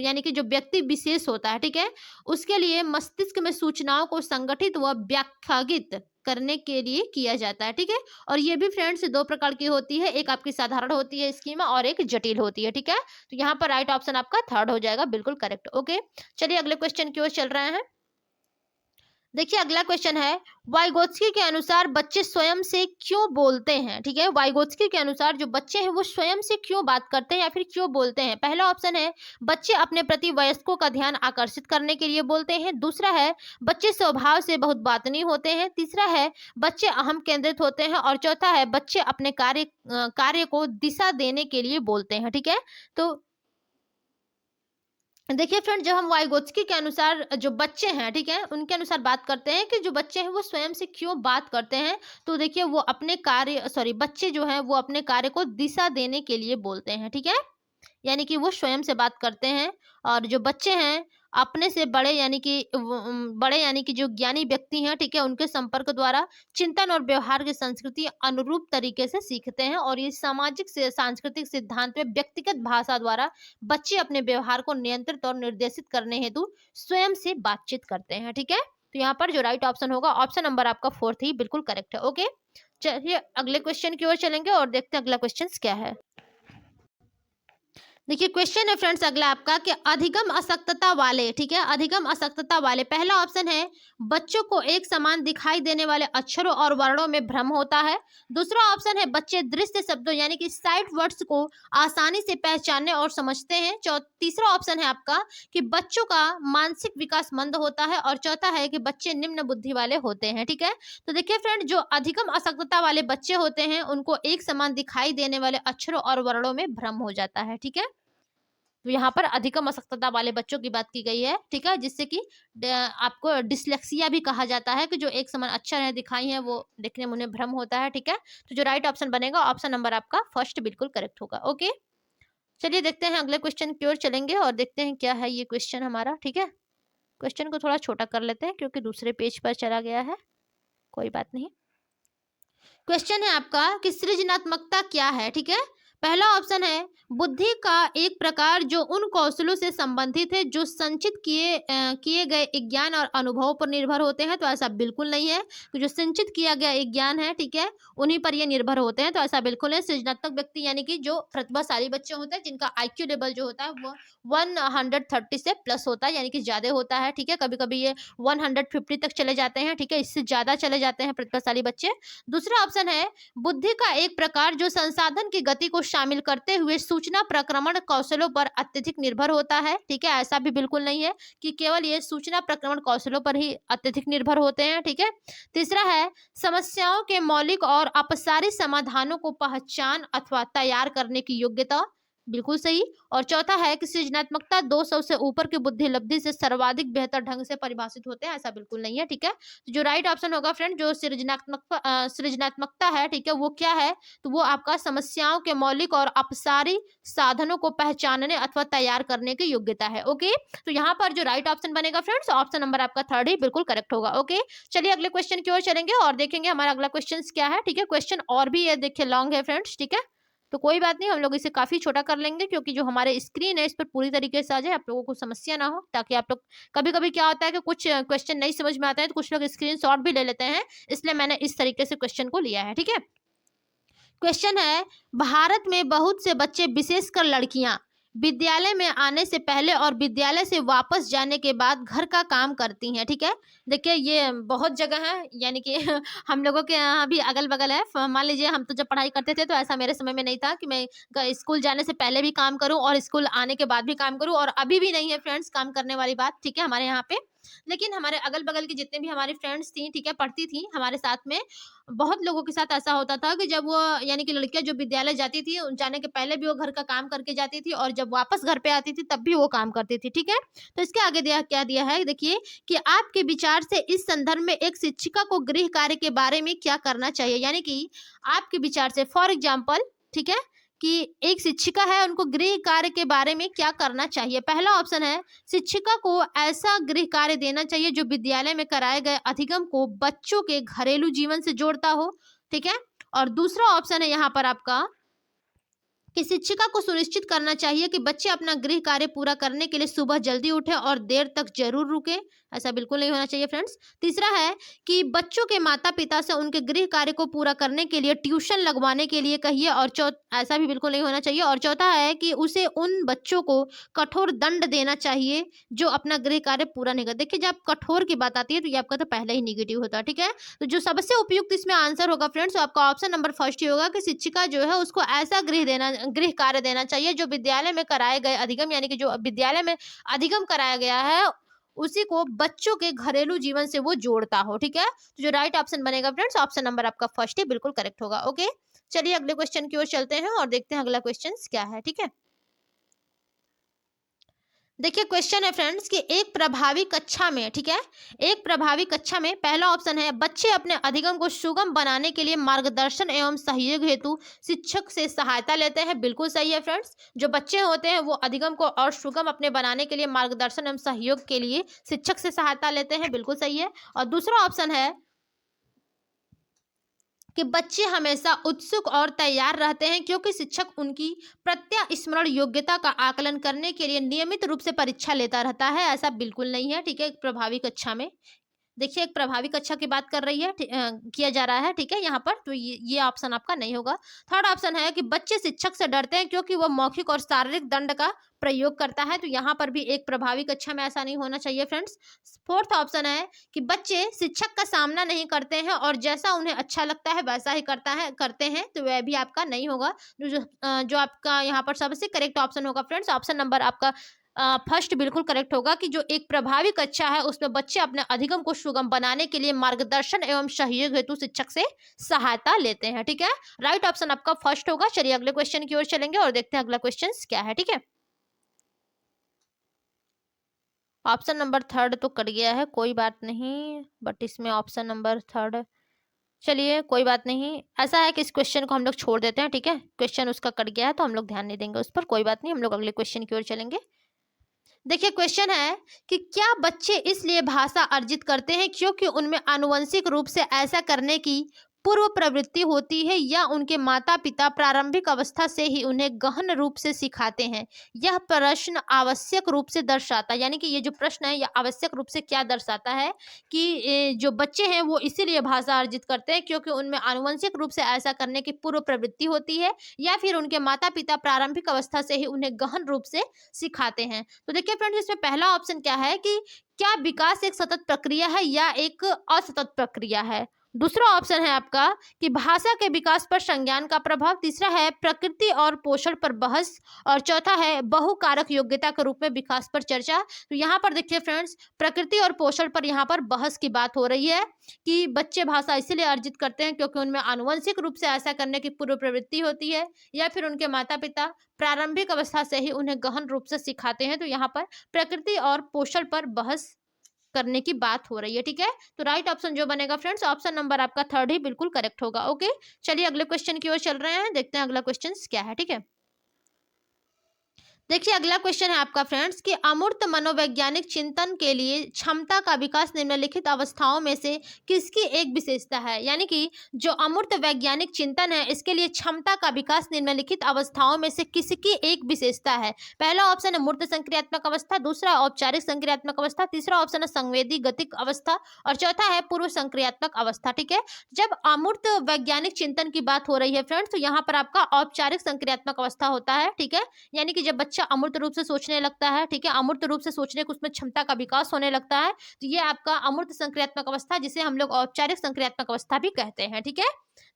यानी कि जो व्यक्ति विशेष होता है, ठीक है, उसके लिए मस्तिष्क में सूचनाओं को संगठित व व्याख्यागित करने के लिए किया जाता है, ठीक है। और ये भी फ्रेंड्स दो प्रकार की होती है, एक आपकी साधारण होती है स्कीमा और एक जटिल होती है, ठीक है। तो यहाँ पर राइट ऑप्शन आपका थर्ड हो जाएगा, बिल्कुल करेक्ट। ओके, चलिए अगले क्वेश्चन की ओर चल रहे हैं। देखिए अगला क्वेश्चन है, वाइगोत्स्की के अनुसार बच्चे स्वयं से क्यों बोलते हैं, ठीक है। वाइगोत्स्की के अनुसार जो बच्चे हैं वो स्वयं से क्यों बात करते हैं या फिर क्यों बोलते हैं। पहला ऑप्शन है बच्चे अपने प्रति वयस्कों का ध्यान आकर्षित करने के लिए बोलते हैं। दूसरा है बच्चे स्वभाव से बहुत बातनी होते हैं। तीसरा है बच्चे अहम केंद्रित होते हैं। और चौथा है बच्चे अपने कार्य को दिशा देने के लिए बोलते हैं, ठीक है। तो देखिए फ्रेंड, जब हम वाइगोत्स्की के अनुसार जो बच्चे हैं, ठीक है, उनके अनुसार बात करते हैं कि जो बच्चे हैं वो स्वयं से क्यों बात करते हैं, तो देखिए वो अपने बच्चे जो हैं वो अपने कार्य को दिशा देने के लिए बोलते हैं, ठीक है, यानी कि वो स्वयं से बात करते हैं। और जो बच्चे हैं अपने से बड़े यानी कि जो ज्ञानी व्यक्ति हैं, ठीक है, उनके संपर्क द्वारा चिंतन और व्यवहार की संस्कृति अनुरूप तरीके से सीखते हैं। और ये सामाजिक से सांस्कृतिक सिद्धांत में व्यक्तिगत भाषा द्वारा बच्चे अपने व्यवहार को नियंत्रित और निर्देशित करने हेतु स्वयं से बातचीत करते हैं, ठीक है। तो यहाँ पर जो राइट ऑप्शन होगा ऑप्शन नंबर आपका फोर्थ ही बिल्कुल करेक्ट है। ओके, चलिए अगले क्वेश्चन की ओर चलेंगे और देखते हैं अगला क्वेश्चन क्या है। देखिए क्वेश्चन है फ्रेंड्स अगला आपका कि अधिगम अशक्तता वाले, ठीक है, अधिगम अशक्तता वाले, पहला ऑप्शन है बच्चों को एक समान दिखाई देने वाले अक्षरों और वर्णों में भ्रम होता है। दूसरा ऑप्शन है बच्चे दृश्य शब्दों यानी कि साइट वर्ड्स को आसानी से पहचानने और समझते हैं। तीसरा ऑप्शन है आपका कि बच्चों का मानसिक विकास मंद होता है। और चौथा है कि बच्चे निम्न बुद्धि वाले होते हैं, ठीक है। तो देखिए फ्रेंड, जो अधिगम अशक्तता वाले बच्चे होते हैं उनको एक समान दिखाई देने वाले अक्षरों और वर्णों में भ्रम हो जाता है, ठीक है। तो यहाँ पर अधिगम अशक्तता वाले बच्चों की बात की गई है, ठीक है, जिससे कि आपको डिस्लेक्सिया भी कहा जाता है कि जो एक समान अक्षर है दिखाई है वो देखने में उन्हें भ्रम होता है, ठीक है। तो जो राइट ऑप्शन बनेगा ऑप्शन नंबर आपका फर्स्ट बिल्कुल करेक्ट होगा। ओके, चलिए देखते हैं अगले क्वेश्चन की ओर चलेंगे और देखते हैं क्या है ये क्वेश्चन हमारा, ठीक है। क्वेश्चन को थोड़ा छोटा कर लेते हैं क्योंकि दूसरे पेज पर चला गया है, कोई बात नहीं। क्वेश्चन है आपका कि सृजनात्मकता क्या है, ठीक है। पहला ऑप्शन है बुद्धि का एक प्रकार जो उन कौशलों से संबंधित है जो संचित किए गए ज्ञान और अनुभवों पर निर्भर होते हैं। तो ऐसा बिल्कुल नहीं है कि जो संचित किया गया एक ज्ञान है, ठीक है, उन्हीं पर ये निर्भर होते हैं। तो ऐसा बिल्कुल है। सृजनात्मक व्यक्ति यानी कि जो प्रतिभाशाली बच्चे होते हैं जिनका IQ लेवल जो होता है वो 130 से प्लस होता है, यानी कि ज्यादा होता है, ठीक है। कभी कभी ये 150 तक चले जाते हैं, ठीक है, इससे ज्यादा चले जाते हैं प्रतिभाशाली बच्चे। दूसरा ऑप्शन है बुद्धि का एक प्रकार जो संसाधन की गति को शामिल करते हुए सूचना प्रक्रमण कौशलों पर अत्यधिक निर्भर होता है, ठीक है। ऐसा भी बिल्कुल नहीं है कि केवल ये सूचना प्रक्रमण कौशलों पर ही अत्यधिक निर्भर होते हैं, ठीक है। तीसरा है समस्याओं के मौलिक और अपसारी समाधानों को पहचान अथवा तैयार करने की योग्यता, बिल्कुल सही। और चौथा है कि सृजनात्मकता 200 से ऊपर की बुद्धि लब्धि से सर्वाधिक बेहतर ढंग से परिभाषित होते हैं, ऐसा बिल्कुल नहीं है, ठीक है। तो जो राइट ऑप्शन होगा फ्रेंड, जो सृजनात्मकता है, ठीक है, वो क्या है, तो वो आपका समस्याओं के मौलिक और अपसारी साधनों को पहचानने अथवा तैयार करने की योग्यता है। ओके, तो यहाँ पर जो राइट ऑप्शन बनेगा फ्रेंड्स ऑप्शन नंबर आपका थर्ड ही बिल्कुल करेक्ट होगा। ओके, चलिए अगले क्वेश्चन की ओर चलेंगे और देखेंगे हमारा अगला क्वेश्चन क्या है, ठीक है। क्वेश्चन और भी ये देखिए लॉन्ग है फ्रेंड्स, ठीक है, तो कोई बात नहीं, हम लोग इसे काफी छोटा कर लेंगे क्योंकि जो हमारे स्क्रीन है इस पर पूरी तरीके से आ जाए, आप लोगों को समस्या ना हो, ताकि आप लोग कभी कभी क्या होता है कि कुछ क्वेश्चन नहीं समझ में आते हैं तो कुछ लोग स्क्रीनशॉट भी ले लेते हैं, इसलिए मैंने इस तरीके से क्वेश्चन को लिया है, ठीक है। क्वेश्चन है भारत में बहुत से बच्चे विशेषकर लड़कियां विद्यालय में आने से पहले और विद्यालय से वापस जाने के बाद घर का काम करती हैं, ठीक है। देखिए ये बहुत जगह है, यानी कि हम लोगों के यहाँ भी अगल बगल है। मान लीजिए हम तो जब पढ़ाई करते थे तो ऐसा मेरे समय में नहीं था कि मैं स्कूल जाने से पहले भी काम करूं और स्कूल आने के बाद भी काम करूं, और अभी भी नहीं है फ्रेंड्स काम करने वाली बात, ठीक है, हमारे यहाँ पे। लेकिन हमारे अगल बगल की जितने भी हमारी फ्रेंड्स थी, ठीक है, पढ़ती थी हमारे साथ में, बहुत लोगों के साथ ऐसा होता था कि जब वो यानी कि लड़कियां जो विद्यालय जाती थी जाने के पहले भी वो घर का काम करके जाती थी और जब वापस घर पे आती थी तब भी वो काम करती थी, ठीक है। तो इसके आगे क्या दिया है देखिए कि आपके विचार से इस संदर्भ में एक शिक्षिका को गृह कार्य के बारे में क्या करना चाहिए, यानी कि आपके विचार से फॉर एग्जाम्पल, ठीक है, कि एक शिक्षिका है, उनको गृह कार्य के बारे में क्या करना चाहिए। पहला ऑप्शन है, शिक्षिका को ऐसा गृह कार्य देना चाहिए जो विद्यालय में कराए गए अधिगम को बच्चों के घरेलू जीवन से जोड़ता हो, ठीक है। और दूसरा ऑप्शन है यहाँ पर आपका कि शिक्षिका को सुनिश्चित करना चाहिए कि बच्चे अपना गृह कार्य पूरा करने के लिए सुबह जल्दी उठें और देर तक जरूर रुकें। ऐसा बिल्कुल नहीं होना चाहिए फ्रेंड्स। तीसरा है कि बच्चों के माता पिता से उनके गृह कार्य को पूरा करने के लिए ट्यूशन लगवाने के लिए कहिए, और ऐसा भी बिल्कुल नहीं होना चाहिए। और चौथा है कि उसे उन बच्चों को कठोर दंड देना चाहिए जो अपना गृह कार्य पूरा नहीं करते। देखिए, जब कठोर की बात आती है तो ये आपका तो पहले ही निगेटिव होता है, ठीक है। तो जो सबसे उपयुक्त इसमें आंसर होगा फ्रेंड्स, तो आपका ऑप्शन नंबर फर्स्ट ही होगा कि शिक्षिका जो है उसको ऐसा गृह कार्य देना चाहिए जो विद्यालय में कराए गए अधिगम, यानी कि जो विद्यालय में अधिगम कराया गया है उसी को बच्चों के घरेलू जीवन से वो जोड़ता हो, ठीक है। तो जो राइट ऑप्शन बनेगा फ्रेंड्स, ऑप्शन नंबर आपका फर्स्ट ही बिल्कुल करेक्ट होगा। ओके, चलिए अगले क्वेश्चन की ओर चलते हैं और देखते हैं अगला क्वेश्चन क्या है, ठीक है। देखिए, क्वेश्चन है फ्रेंड्स कि एक प्रभावी कक्षा में, ठीक है, एक प्रभावी कक्षा में पहला ऑप्शन है, बच्चे अपने अधिगम को सुगम बनाने के लिए मार्गदर्शन एवं सहयोग हेतु शिक्षक से सहायता लेते हैं। बिल्कुल सही है फ्रेंड्स। जो बच्चे होते हैं वो अधिगम को और सुगम अपने बनाने के लिए मार्गदर्शन एवं सहयोग के लिए शिक्षक से सहायता लेते हैं। बिल्कुल सही है। और दूसरा ऑप्शन है कि बच्चे हमेशा उत्सुक और तैयार रहते हैं क्योंकि शिक्षक उनकी प्रत्यास्मरण योग्यता का आकलन करने के लिए नियमित रूप से परीक्षा लेता रहता है। ऐसा बिल्कुल नहीं है, ठीक है। एक प्रभावी कक्षा में, देखिए, एक प्रभावी कक्षा की बात कर रही है, किया जा रहा है, ठीक है, यहाँ पर। तो ये ऑप्शन आपका नहीं होगा। थर्ड ऑप्शन है कि बच्चे शिक्षक से डरते हैं क्योंकि वह मौखिक और शारीरिक दंड का प्रयोग करता है। तो यहाँ पर भी एक प्रभावी कक्षा में ऐसा नहीं होना चाहिए फ्रेंड्स। फोर्थ ऑप्शन है कि बच्चे शिक्षक का सामना नहीं करते हैं और जैसा उन्हें अच्छा लगता है वैसा ही करते हैं। तो वह भी आपका नहीं होगा। जो आपका यहाँ पर सबसे करेक्ट ऑप्शन होगा फ्रेंड्स, ऑप्शन नंबर आपका फर्स्ट बिल्कुल करेक्ट होगा कि जो एक प्रभावी कक्षा है उसमें बच्चे अपने अधिगम को सुगम बनाने के लिए मार्गदर्शन एवं सहयोग हेतु शिक्षक से सहायता लेते हैं, ठीक है। राइट ऑप्शन आपका फर्स्ट होगा। चलिए अगले क्वेश्चन की ओर चलेंगे और देखते हैं अगला क्वेश्चन क्या है, ठीक है। ऑप्शन नंबर थर्ड तो कट गया है, कोई बात नहीं, बट इसमें ऑप्शन नंबर थर्ड, चलिए कोई बात नहीं। ऐसा है कि इस क्वेश्चन को हम लोग छोड़ देते हैं, ठीक है। क्वेश्चन उसका कट गया है तो हम लोग ध्यान नहीं देंगे उस पर, कोई बात नहीं। हम लोग अगले क्वेश्चन की ओर चलेंगे। देखिए, क्वेश्चन है कि क्या बच्चे इसलिए भाषा अर्जित करते हैं क्योंकि उनमें आनुवंशिक रूप से ऐसा करने की पूर्व प्रवृत्ति होती है या उनके माता पिता प्रारंभिक अवस्था से ही उन्हें गहन रूप से सिखाते हैं। यह प्रश्न आवश्यक रूप से दर्शाता, यानी कि ये जो प्रश्न है यह आवश्यक रूप से क्या दर्शाता है कि जो बच्चे हैं वो इसीलिए भाषा अर्जित करते हैं क्योंकि उनमें आनुवंशिक रूप से ऐसा करने की पूर्व प्रवृत्ति होती है या फिर उनके माता पिता प्रारंभिक अवस्था से ही उन्हें गहन रूप से सिखाते हैं। तो देखिए फ्रेंड्स, इसमें पहला ऑप्शन क्या है कि क्या विकास एक सतत प्रक्रिया है या एक असतत प्रक्रिया है। दूसरा ऑप्शन है आपका कि भाषा के विकास पर संज्ञान का प्रभाव। तीसरा है प्रकृति और पोषण पर बहस। और चौथा है बहुकारक योग्यता के रूप में विकास पर चर्चा। तो यहाँ पर देखिए फ्रेंड्स, प्रकृति और पोषण पर यहाँ पर बहस की बात हो रही है कि बच्चे भाषा इसलिए अर्जित करते हैं क्योंकि उनमें आनुवंशिक रूप से ऐसा करने की पूर्व प्रवृत्ति होती है या फिर उनके माता पिता प्रारंभिक अवस्था से ही उन्हें गहन रूप से सिखाते हैं। तो यहाँ पर प्रकृति और पोषण पर बहस करने की बात हो रही है, ठीक है। तो राइट ऑप्शन जो बनेगा फ्रेंड्स, ऑप्शन नंबर आपका थर्ड ही बिल्कुल करेक्ट होगा। ओके, चलिए अगले क्वेश्चन की ओर चल रहे हैं, देखते हैं अगला क्वेश्चन क्या है, ठीक है। देखिए, अगला क्वेश्चन है आपका फ्रेंड्स कि अमूर्त मनोवैज्ञानिक चिंतन के लिए क्षमता का विकास निम्नलिखित अवस्थाओं में से किसकी एक विशेषता है। यानी कि जो अमूर्त वैज्ञानिक चिंतन है इसके लिए क्षमता का विकास निम्नलिखित अवस्थाओं में से किसकी एक विशेषता है। पहला ऑप्शन है मूर्त संक्रियात्मक अवस्था, दूसरा औपचारिक संक्रियात्मक अवस्था, तीसरा ऑप्शन है संवेदी गतिक अवस्था और चौथा है पूर्व संक्रियात्मक अवस्था, ठीक है। जब अमूर्त वैज्ञानिक चिंतन की बात हो रही है फ्रेंड्स, तो यहाँ पर आपका औपचारिक संक्रियात्मक अवस्था होता है, ठीक है। यानी कि जब बच्चा अमूर्त रूप से सोचने लगता है, ठीक है, अमूर्त रूप से सोचने को उसमें क्षमता का विकास होने लगता है, तो ये आपका अमूर्त संक्रियात्मक अवस्था, जिसे हम लोग औपचारिक संक्रियात्मक अवस्था भी कहते हैं, ठीक है।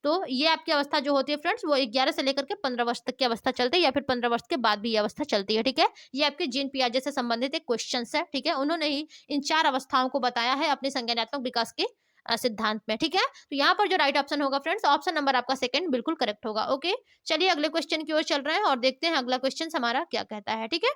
तो ये आपकी अवस्था जो होती है फ्रेंड्स, वो 11 से लेकर के 15 वर्ष तक की अवस्था चलती है या फिर 15 वर्ष के बाद भी ये अवस्था चलती है, ठीक है। ये आपके जीन पियाजे से संबंधित एक क्वेश्चन है, ठीक है। उन्होंने ही इन 4 अवस्थाओं को बताया है अपने संज्ञानात्मक विकास के सिद्धांत में, ठीक है। तो यहाँ पर जो राइट ऑप्शन होगा फ्रेंड्स, ऑप्शन नंबर आपका सेकंड बिल्कुल करेक्ट होगा। ओके, चलिए अगले क्वेश्चन की ओर चल रहे हैं और देखते हैं अगला क्वेश्चन हमारा क्या कहता है, ठीक है।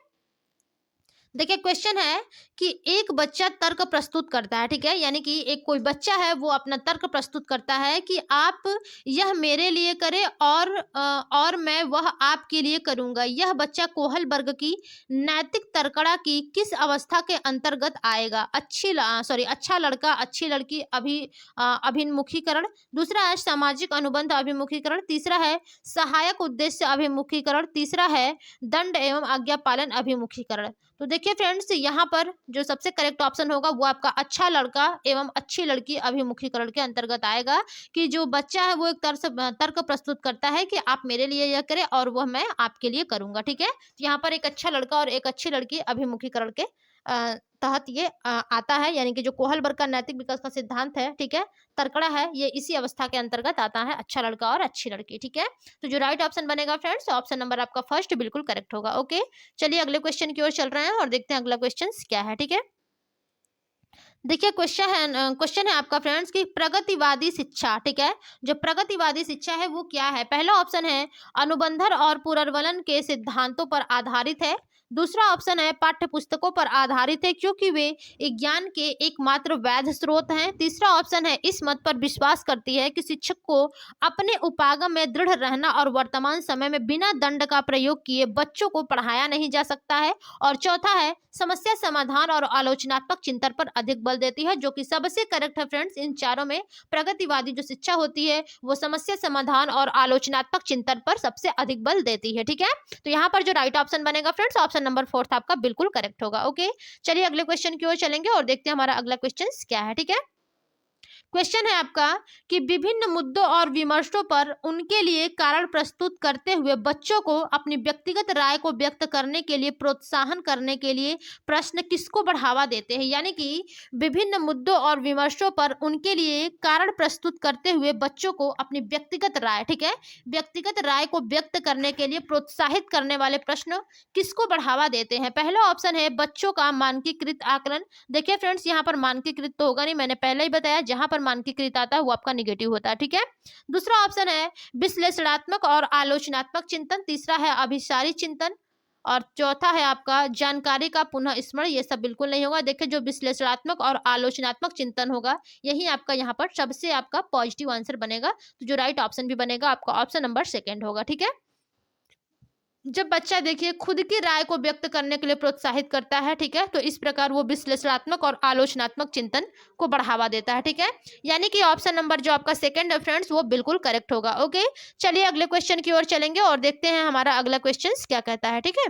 देखिए क्वेश्चन है कि एक बच्चा तर्क प्रस्तुत करता है, ठीक है, यानी कि एक कोई बच्चा है वो अपना तर्क प्रस्तुत करता है कि आप यह मेरे लिए करें और मैं वह आपके लिए करूंगा। यह बच्चा कोहल वर्ग की नैतिक तर्कड़ा की किस अवस्था के अंतर्गत आएगा? अच्छा लड़का अच्छी लड़की अभिमुखीकरण, दूसरा है सामाजिक अनुबंध अभिमुखीकरण, तीसरा है सहायक उद्देश्य अभिमुखीकरण, तीसरा है दंड एवं आज्ञा पालन अभिमुखीकरण। तो देखिए फ्रेंड्स, यहाँ पर जो सबसे करेक्ट ऑप्शन होगा वो आपका अच्छा लड़का एवं अच्छी लड़की अभिमुखीकरण के अंतर्गत आएगा कि जो बच्चा है वो एक तर्क प्रस्तुत करता है कि आप मेरे लिए यह करें और वह मैं आपके लिए करूंगा, ठीक है। तो यहाँ पर एक अच्छा लड़का और एक अच्छी लड़की अभिमुखीकरण के तहत ये आता है, यानी कि जो कोहल वर्ग का नैतिक विकास का सिद्धांत है, ठीक है, तर्कड़ा है, ये इसी अवस्था के अंतर्गत आता है, अच्छा लड़का और अच्छी लड़की, ठीक है। तो जो राइट ऑप्शन बनेगा फ्रेंड्स, ऑप्शन नंबर आपका फर्स्ट बिल्कुल करेक्ट होगा। ओके, चलिए अगले क्वेश्चन की ओर चल रहे हैं और देखते हैं अगला क्वेश्चन क्या है, ठीक है। देखिए क्वेश्चन है आपका फ्रेंड्स कि प्रगतिवादी शिक्षा, ठीक है, जो प्रगतिवादी शिक्षा है वो क्या है? पहला ऑप्शन है अनुबंधन और पुनर्वलन के सिद्धांतों पर आधारित है, दूसरा ऑप्शन है पाठ्य पुस्तकों पर आधारित है क्योंकि वे ज्ञान के एकमात्र वैध स्रोत हैं, तीसरा ऑप्शन है इस मत पर विश्वास करती है कि शिक्षक को अपने उपागम में दृढ़ रहना और वर्तमान समय में बिना दंड का प्रयोग किए बच्चों को पढ़ाया नहीं जा सकता है, और चौथा है समस्या समाधान और आलोचनात्मक चिंतन पर अधिक बल देती है, जो कि सबसे करेक्ट है फ्रेंड्स। इन चारों में प्रगतिवादी जो शिक्षा होती है वो समस्या समाधान और आलोचनात्मक चिंतन पर सबसे अधिक बल देती है, ठीक है। तो यहाँ पर जो राइट ऑप्शन बनेगा फ्रेंड्स, ऑप्शन नंबर फोर्थ आपका बिल्कुल करेक्ट होगा। ओके, चलिए अगले क्वेश्चन की ओर चलेंगे और देखते हैं हमारा अगला क्वेश्चन क्या है, ठीक है। क्वेश्चन है आपका कि विभिन्न मुद्दों और विमर्शों पर उनके लिए कारण प्रस्तुत करते हुए बच्चों को अपनी व्यक्तिगत राय को व्यक्त करने के लिए प्रोत्साहन करने के लिए प्रश्न किसको बढ़ावा देते हैं? यानी कि विभिन्न मुद्दों और विमर्शों पर उनके लिए कारण प्रस्तुत करते हुए बच्चों को अपनी व्यक्तिगत राय, ठीक है, व्यक्तिगत राय को व्यक्त करने के लिए प्रोत्साहित करने वाले प्रश्न किसको बढ़ावा देते हैं? पहला ऑप्शन है बच्चों का मानकीकृत आकलन। देखिए फ्रेंड्स, यहाँ पर मानकीकृत तो होगा नहीं, मैंने पहले ही बताया, जहां पर मानकीकृत आता है वो आपका निगेटिव होता है, ठीक है। दूसरा ऑप्शन है विश्लेषणात्मक और आलोचनात्मक चिंतन, तीसरा है अभिसारी चिंतन, और चौथा है आपका जानकारी का पुनः स्मरण। ये सब बिल्कुल नहीं होगा। देखिए जो विश्लेषणात्मक और आलोचनात्मक चिंतन होगा यही आपका यहाँ पर सबसे आपका पॉजिटिव आंसर बनेगा। तो जो राइट ऑप्शन भी बनेगा आपका ऑप्शन नंबर सेकेंड होगा, ठीक है। जब बच्चा देखिए खुद की राय को व्यक्त करने के लिए प्रोत्साहित करता है, ठीक है, तो इस प्रकार वो विश्लेषणात्मक और आलोचनात्मक चिंतन को बढ़ावा देता है, ठीक है, यानी कि ऑप्शन नंबर जो आपका सेकंड है फ्रेंड्स वो बिल्कुल करेक्ट होगा। ओके, चलिए अगले क्वेश्चन की ओर चलेंगे और देखते हैं हमारा अगला क्वेश्चन क्या कहता है, ठीक है।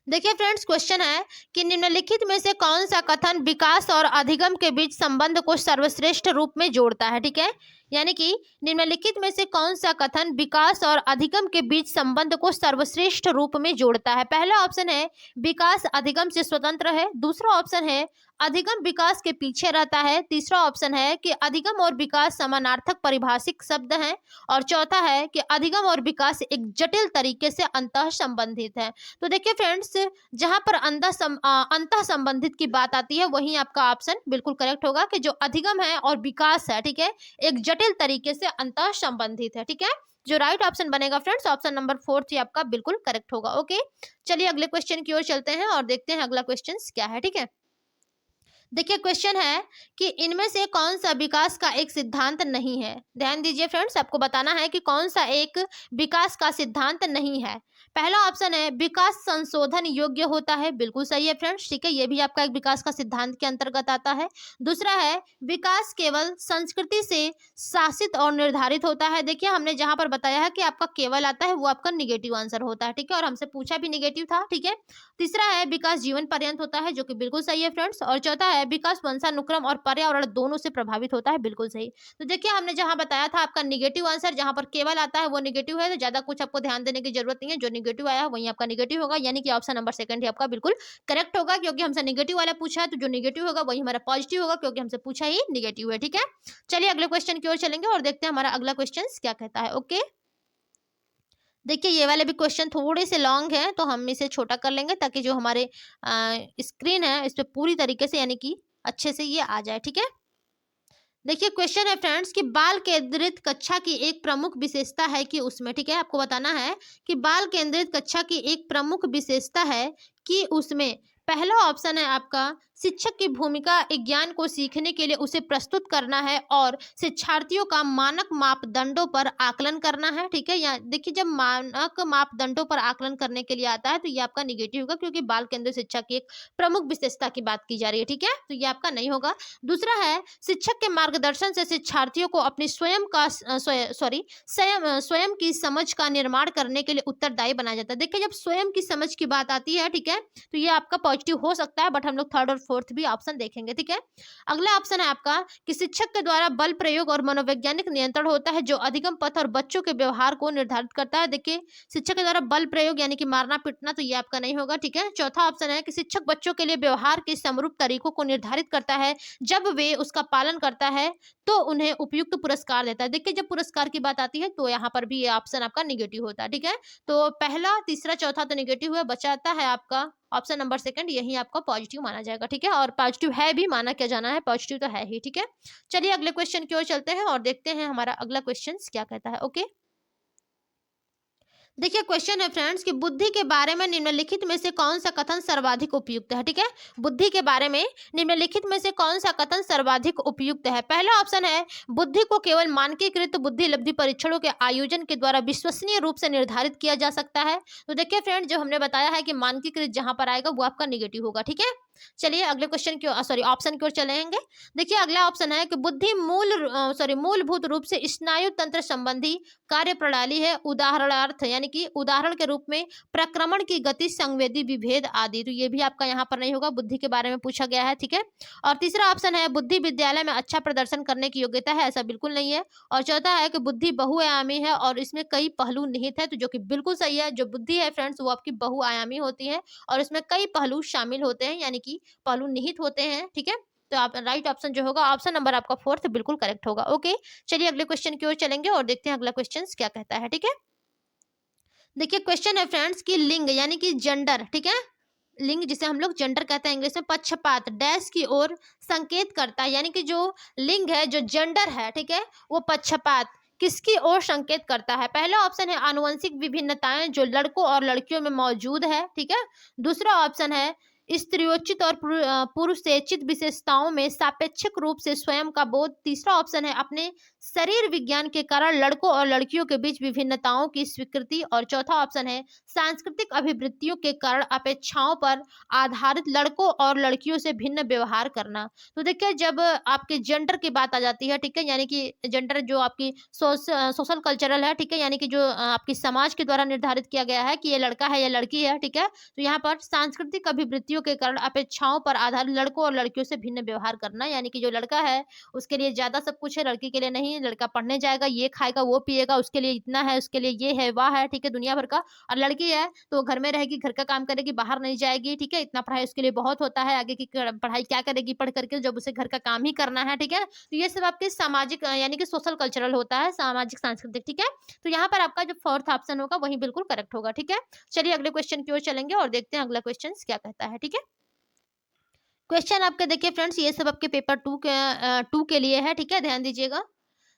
देखिए फ्रेंड्स, क्वेश्चन है कि निम्नलिखित में से कौन सा कथन विकास और अधिगम के बीच संबंध को सर्वश्रेष्ठ रूप में जोड़ता है, ठीक है, यानी कि निम्नलिखित में से कौन सा कथन विकास और अधिगम के बीच संबंध को सर्वश्रेष्ठ रूप में जोड़ता है? पहला ऑप्शन है विकास अधिगम से स्वतंत्र है, दूसरा ऑप्शन है अधिगम विकास के पीछे रहता है, तीसरा ऑप्शन है कि अधिगम और विकास समानार्थक परिभाषिक शब्द हैं, और चौथा है कि अधिगम और विकास एक जटिल तरीके से अंतः संबंधित है। तो देखिए फ्रेंड्स, जहां पर अंतः संबंधित की बात आती है वहीं आपका ऑप्शन बिल्कुल करेक्ट होगा कि जो अधिगम है और विकास है, ठीक है, एक जटिल तरीके से अंतः संबंधित है, ठीक है। जो राइट ऑप्शन बनेगा फ्रेंड्स, ऑप्शन नंबर फोर्थ ही आपका बिल्कुल करेक्ट होगा। ओके, चलिए अगले क्वेश्चन की ओर चलते हैं और देखते हैं अगला क्वेश्चन क्या है, ठीक है। देखिए क्वेश्चन है कि इनमें से कौन सा विकास का एक सिद्धांत नहीं है? ध्यान दीजिए फ्रेंड्स, आपको बताना है कि कौन सा एक विकास का सिद्धांत नहीं है। पहला ऑप्शन है विकास संशोधन योग्य होता है, बिल्कुल सही है फ्रेंड्स, ठीक है, ये भी आपका एक विकास का सिद्धांत के अंतर्गत आता है। दूसरा है विकास केवल संस्कृति से शासित और निर्धारित होता है। देखिए हमने जहां पर बताया है कि आपका केवल आता है वो आपका निगेटिव आंसर होता है, ठीक है, और हमसे पूछा भी निगेटिव था, ठीक है। तीसरा है विकास जीवन पर्यंत होता है, जो कि बिल्कुल सही है फ्रेंड्स, और चौथा है विकास वंशानुक्रम और पर्यावरण दोनों से प्रभावित होता है, बिल्कुल सही। तो देखिए हमने जहां बताया था आपका निगेटिव आंसर, जहां पर केवल आता है वो निगेटिव है, तो ज्यादा कुछ आपको ध्यान देने की जरूरत नहीं है, जो निगेटिव आया है वही आपका निगेटिव होगा, यानी कि ऑप्शन नंबर सेकंड ही आपका बिल्कुल करेक्ट होगा, क्योंकि हमसे निगेटिव वाला पूछा है, तो जो निगेटिव होगा वही हमारा पॉजिटिव होगा, क्योंकि हमसे पूछा ही निगेटिव है, ठीक है। चलिए अगले क्वेश्चन की ओर चलेंगे और देखते हैं हमारा अगला क्वेश्चन क्या कहता है। ओके, देखिए ये वाले भी क्वेश्चन थोड़े से लॉन्ग हैं, तो हम इसे छोटा कर लेंगे ताकि जो हमारे स्क्रीन है इस पे पूरी तरीके से यानी कि अच्छे से ये आ जाए, ठीक है। देखिए क्वेश्चन है फ्रेंड्स कि बाल केंद्रित कक्षा की एक प्रमुख विशेषता है कि उसमें, ठीक है, आपको बताना है कि बाल केंद्रित कक्षा की एक प्रमुख विशेषता है कि उसमें पहला ऑप्शन है आपका शिक्षक की भूमिका ज्ञान को सीखने के लिए उसे प्रस्तुत करना है और शिक्षार्थियों का मानक मापदंडों पर आकलन करना है। ठीक है, या देखिए जब मानक मापदंडों पर आकलन करने के लिए आता है तो ये आपका निगेटिव होगा, क्योंकि बाल केंद्रित शिक्षा की एक प्रमुख विशेषता की बात की जा रही है। ठीक है, तो ये आपका नहीं होगा। दूसरा है शिक्षक के मार्गदर्शन से शिक्षार्थियों को अपनी स्वयं का स्वयं की समझ का निर्माण करने के लिए उत्तरदायी बनाया जाता है। देखिए जब स्वयं की समझ की बात आती है, ठीक है, तो ये आपका पॉजिटिव हो सकता है, बट हम लोग थर्ड और फोर्थ भी ऑप्शन देखेंगे। ठीक है, अगला ऑप्शन है आपका कि शिक्षक के द्वारा बल प्रयोग और मनोवैज्ञानिक नियंत्रण होता है जो अधिगम पथ और बच्चों के व्यवहार को निर्धारित करता है। देखिए शिक्षक के द्वारा बल प्रयोग यानी कि मारना पीटना, तो ये आपका नहीं होगा। ठीक है, चौथा ऑप्शन है कि शिक्षक बच्चों के लिए व्यवहार के समरूप तरीकों को निर्धारित करता है, जब वे उसका पालन करता है तो उन्हें उपयुक्त पुरस्कार देता है। देखिए जब पुरस्कार की बात आती है तो यहाँ पर भी ये ऑप्शन आपका निगेटिव होता है। ठीक है, तो पहला तीसरा चौथा तो निगेटिव है, बचाता है आपका ऑप्शन नंबर सेकंड, यही आपका पॉजिटिव माना जाएगा। ठीक है, और पॉजिटिव है भी, माना क्या जाना है, पॉजिटिव तो है ही। ठीक है, चलिए अगले क्वेश्चन की ओर चलते हैं और देखते हैं हमारा अगला क्वेश्चन क्या कहता है। ओके, देखिए क्वेश्चन है फ्रेंड्स कि बुद्धि के बारे में निम्नलिखित में से कौन सा कथन सर्वाधिक उपयुक्त है। ठीक है, बुद्धि के बारे में निम्नलिखित में से कौन सा कथन सर्वाधिक उपयुक्त है। पहला ऑप्शन है बुद्धि को केवल मानकीकृत बुद्धि लब्धि परीक्षणों के आयोजन के द्वारा विश्वसनीय रूप से निर्धारित किया जा सकता है। तो देखिए फ्रेंड जो हमने बताया है कि मानकीकृत जहां पर आएगा वो आपका निगेटिव होगा। ठीक है, चलिए अगले क्वेश्चन की ऑप्शन की ओर चलेंगे। देखिए अगला ऑप्शन है कि बुद्धि मूलभूत रूप से स्नायु तंत्र संबंधी कार्य प्रणाली है, उदाहरणार्थ यानी कि उदाहरण के रूप में प्रक्रमण की गति, संवेदी विभेद आदि। तो ये भी आपका यहाँ पर नहीं होगा, बुद्धि के बारे में पूछा गया है। ठीक है, और तीसरा ऑप्शन है बुद्धि विद्यालय में अच्छा प्रदर्शन करने की योग्यता है, ऐसा बिल्कुल नहीं है। और चौथा है कि बुद्धि बहुआयामी है और इसमें कई पहलू निहित है, तो जो कि बिल्कुल सही है। जो बुद्धि है फ्रेंड्स वो आपकी बहुआयामी होती है और इसमें कई पहलू शामिल होते हैं, यानी कि पहलू निहित होते हैं। ठीक है, तो आप राइट ऑप्शन जो होगा ऑप्शन नंबर आपका फोर्थ बिल्कुल करेक्ट होगा। ओके, चलिए अगले क्वेश्चन की ओर चलेंगे और देखते हैं अगला क्वेश्चन क्या कहता है। ठीक है, देखिए क्वेश्चन है फ्रेंड्स कि लिंग यानी कि जेंडर, ठीक है, लिंग जिसे हम लोग जेंडर कहते हैं इंग्लिश में, पक्षपात डैश की ओर संकेत करता है, यानी कि जो लिंग है जो जेंडर है, ठीक है, वो पक्षपात किसकी ओर संकेत करता है। पहला ऑप्शन है आनुवंशिक विभिन्नताएं जो लड़कों और लड़कियों में मौजूद है। ठीक है, दूसरा ऑप्शन है स्त्रियोचित और पुरुषेचित विशेषताओं में सापेक्षिक रूप से स्वयं का बोध। तीसरा ऑप्शन है अपने शरीर विज्ञान के कारण लड़कों और लड़कियों के बीच विभिन्नताओं की स्वीकृति। और चौथा ऑप्शन है सांस्कृतिक अभिवृत्तियों के कारण अपेक्षाओं पर आधारित लड़कों और लड़कियों से भिन्न व्यवहार करना। तो देखिए जब आपके जेंडर की बात आ जाती है, ठीक है, यानी कि जेंडर जो आपकी सोशल कल्चरल है, ठीक है, यानी कि जो आपकी समाज के द्वारा निर्धारित किया गया है कि ये लड़का है या लड़की है। ठीक है, तो यहाँ पर सांस्कृतिक अभिवृत्तियों के कारण अपेक्षाओं पर आधारित लड़कों और लड़कियों से भिन्न व्यवहार करना, यानी कि जो लड़का है उसके लिए ज्यादा सब कुछ है, लड़की के लिए नहीं। लड़का पढ़ने जाएगा, ये खाएगा वो पिएगा, उसके लिए इतना है, उसके लिए ये है वाह है, ठीक है, दुनिया भर का। और लड़की है तो घर में रहेगी, घर का काम करेगी, बाहर नहीं जाएगी। ठीक है, इतना पढ़ाई उसके लिए बहुत होता है, आगे की पढ़ाई क्या करेगी पढ़ करके जब उसे घर का काम ही करना है। ठीक है, तो ये सब आपके सामाजिक यानी कि सोशल कल्चरल होता है, सामाजिक सांस्कृतिक। ठीक है, तो यहाँ पर आपका जो फोर्थ ऑप्शन होगा वही बिल्कुल करेक्ट होगा। ठीक है, चलिए अगले क्वेश्चन की ओर चलेंगे और देखते हैं अगला क्वेश्चन क्या कहता है। ठीक है, क्वेश्चन आपके देखिए फ्रेंड्स ये सब आपके पेपर टू के लिए है। ठीक है, ध्यान दीजिएगा।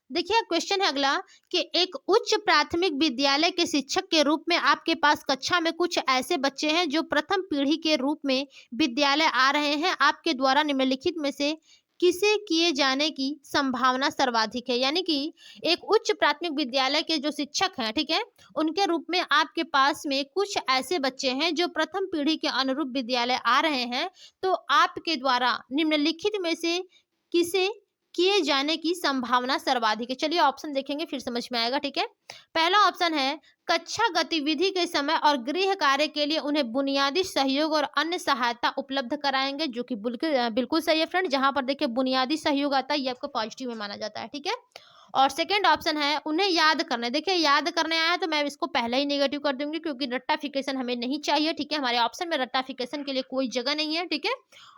देखिए क्वेश्चन है अगला कि एक उच्च प्राथमिक विद्यालय के शिक्षक के रूप में आपके पास कक्षा में कुछ ऐसे बच्चे हैं जो प्रथम पीढ़ी के रूप में विद्यालय आ रहे हैं। आपके द्वारा निम्नलिखित में से किसे किए जाने की संभावना सर्वाधिक है। यानी कि एक उच्च प्राथमिक विद्यालय के जो शिक्षक हैं, ठीक है, उनके रूप में आपके पास में कुछ ऐसे बच्चे हैं जो प्रथम पीढ़ी के अनुरूप विद्यालय आ रहे हैं। तो आपके द्वारा निम्नलिखित में से किसे किए जाने की संभावना सर्वाधिक है। चलिए ऑप्शन देखेंगे फिर समझ में आएगा। ठीक है, पहला ऑप्शन है कक्षा गतिविधि के समय और गृह कार्य के लिए उन्हें बुनियादी सहयोग और अन्य सहायता उपलब्ध कराएंगे, जो कि बिल्कुल बिल्कुल सही है फ्रेंड। जहां पर देखिए बुनियादी सहयोग आता है ये आपको पॉजिटिव में माना जाता है। ठीक है, और सेकंड ऑप्शन है उन्हें याद करने। देखिए याद करने आया तो मैं इसको पहले ही नेगेटिव कर दूंगी क्योंकि रट्टाफिकेशन हमें नहीं चाहिए। ठीक है, हमारे ऑप्शन में रट्टाफिकेशन के लिए कोई जगह नहीं है। ठीक है,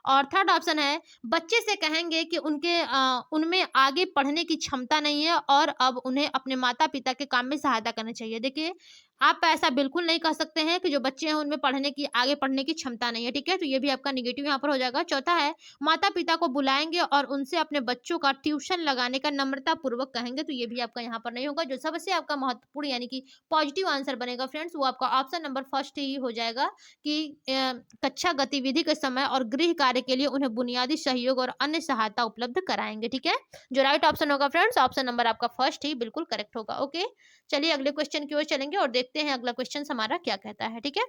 और थर्ड ऑप्शन है बच्चे से कहेंगे कि उनमें आगे पढ़ने की क्षमता नहीं है और अब उन्हें अपने माता पिता के काम में सहायता करनी चाहिए। देखिए आप ऐसा बिल्कुल नहीं कह सकते हैं कि जो बच्चे हैं उनमें पढ़ने की आगे पढ़ने की क्षमता नहीं है, ठीक है? तो ये भी आपका नेगेटिव यहाँ पर हो जाएगा। चौथा है, माता-पिता को बुलाएँगे और उनसे अपने बच्चों का ट्यूशन लगाने का नम्रतापूर्वक कहेंगे, तो ये भी आपका यहाँ पर नहीं होगा। जो सबसे आपका महत्वपूर्ण यानी कि पॉजिटिव आंसर बनेगा फ्रेंड्स, वो आपका ऑप्शन नंबर फर्स्ट ही हो जाएगा कि कक्षा गतिविधि के समय और गृह कार्य के लिए उन्हें बुनियादी सहयोग और अन्य सहायता उपलब्ध कराएँगे, ठीक है? जो राइट ऑप्शन होगा फ्रेंड्स, ऑप्शन नंबर आपका फर्स्ट ही बिल्कुल करेक्ट होगा, ओके? चलिए अगले क्वेश्चन की ओर चलेंगे और देखते हैं अगला क्वेश्चन हमारा क्या कहता है, ठीक है?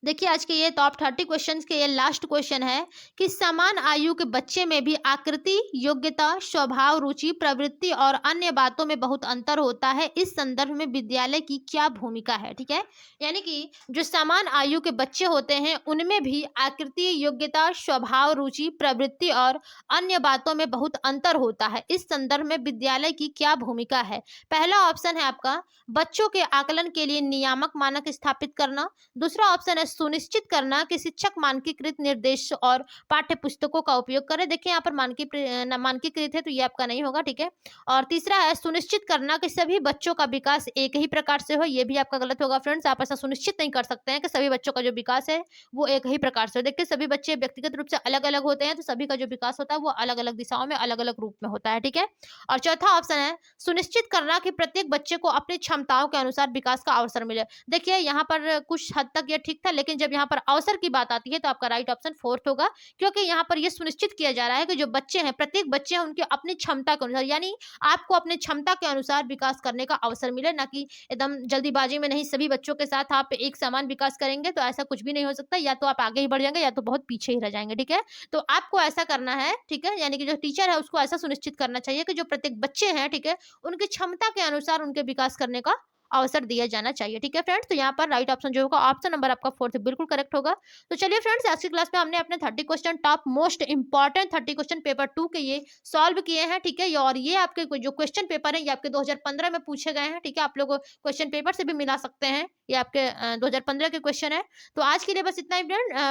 देखिए आज के ये टॉप 30 क्वेश्चंस के ये लास्ट क्वेश्चन है कि समान आयु के बच्चे में भी आकृति, योग्यता, स्वभाव, रुचि, प्रवृत्ति और अन्य बातों में बहुत अंतर होता है। इस संदर्भ में विद्यालय की क्या भूमिका है, ठीक है? यानी कि जो समान आयु के बच्चे होते हैं उनमें भी आकृति, योग्यता, स्वभाव, रुचि, प्रवृत्ति और अन्य बातों में बहुत अंतर होता है। इस संदर्भ में विद्यालय की क्या भूमिका है? पहला ऑप्शन है आपका बच्चों के आकलन के लिए नियामक मानक स्थापित करना। दूसरा ऑप्शन है सुनिश्चित करना कि शिक्षक मानकीकृत निर्देश और पाठ्य पुस्तकों का उपयोग करें। देखिए यहाँ पर मानकीकृत है तो ये आपका नहीं होगा, ठीक है? और तीसरा है सुनिश्चित करना कि सभी बच्चों का विकास एक ही प्रकार से हो। ये भी आपका गलत होगा फ्रेंड्स, आप ऐसा सुनिश्चित नहीं कर सकते हैं कि सभी बच्चों का जो विकास है वो एक ही प्रकार से हो। देखिए सभी बच्चे व्यक्तिगत रूप से अलग अलग होते हैं, तो सभी का जो विकास होता है वो अलग अलग दिशाओं में अलग अलग रूप में होता है, ठीक है? और चौथा ऑप्शन है सुनिश्चित करना कि प्रत्येक बच्चे को अपनी क्षमताओं के अनुसार विकास का अवसर मिले। देखिए यहाँ पर कुछ हद तक ये ठीक था, लेकिन जब यहाँ पर अवसर की बात आती है तो आपका राइट ऑप्शन फोर्थ होगा, क्योंकि यहाँ पर ये सुनिश्चित किया जा रहा है कि जो बच्चे हैं प्रत्येक बच्चे हैं उनके अपनी क्षमता के अनुसार, यानी आपको अपने क्षमता के अनुसार विकास करने का अवसर मिले, ना कि एकदम जल्दीबाजी में नहीं सभी बच्चों के साथ आप एक समान विकास करेंगे तो ऐसा कुछ भी नहीं हो सकता। या तो आप आगे ही बढ़ जाएंगे या तो बहुत पीछे ही रह जाएंगे, ठीक है? तो आपको ऐसा करना है, ठीक है? यानी कि जो टीचर है उसको ऐसा सुनिश्चित करना चाहिए कि जो प्रत्येक बच्चे हैं, ठीक है, उनकी क्षमता के अनुसार उनके विकास करने का अवसर दिया जाना चाहिए, ठीक है फ्रेंड्स? तो यहाँ पर राइट ऑप्शन जो होगा ऑप्शन नंबर आपका फोर्थ बिल्कुल करेक्ट होगा। तो चलिए फ्रेंड्स आज की क्लास में हमने अपने 30 question top most important 30 question paper 2 के ये सॉल्व किए हैं, ठीक है? और ये आपके जो क्वेश्चन पेपर है ये आपके 2015 में पूछे गए हैं, ठीक है? आप लोग क्वेश्चन पेपर से भी मिला सकते हैं, ये आपके 2015 के क्वेश्चन है। तो आज के लिए बस इतना ही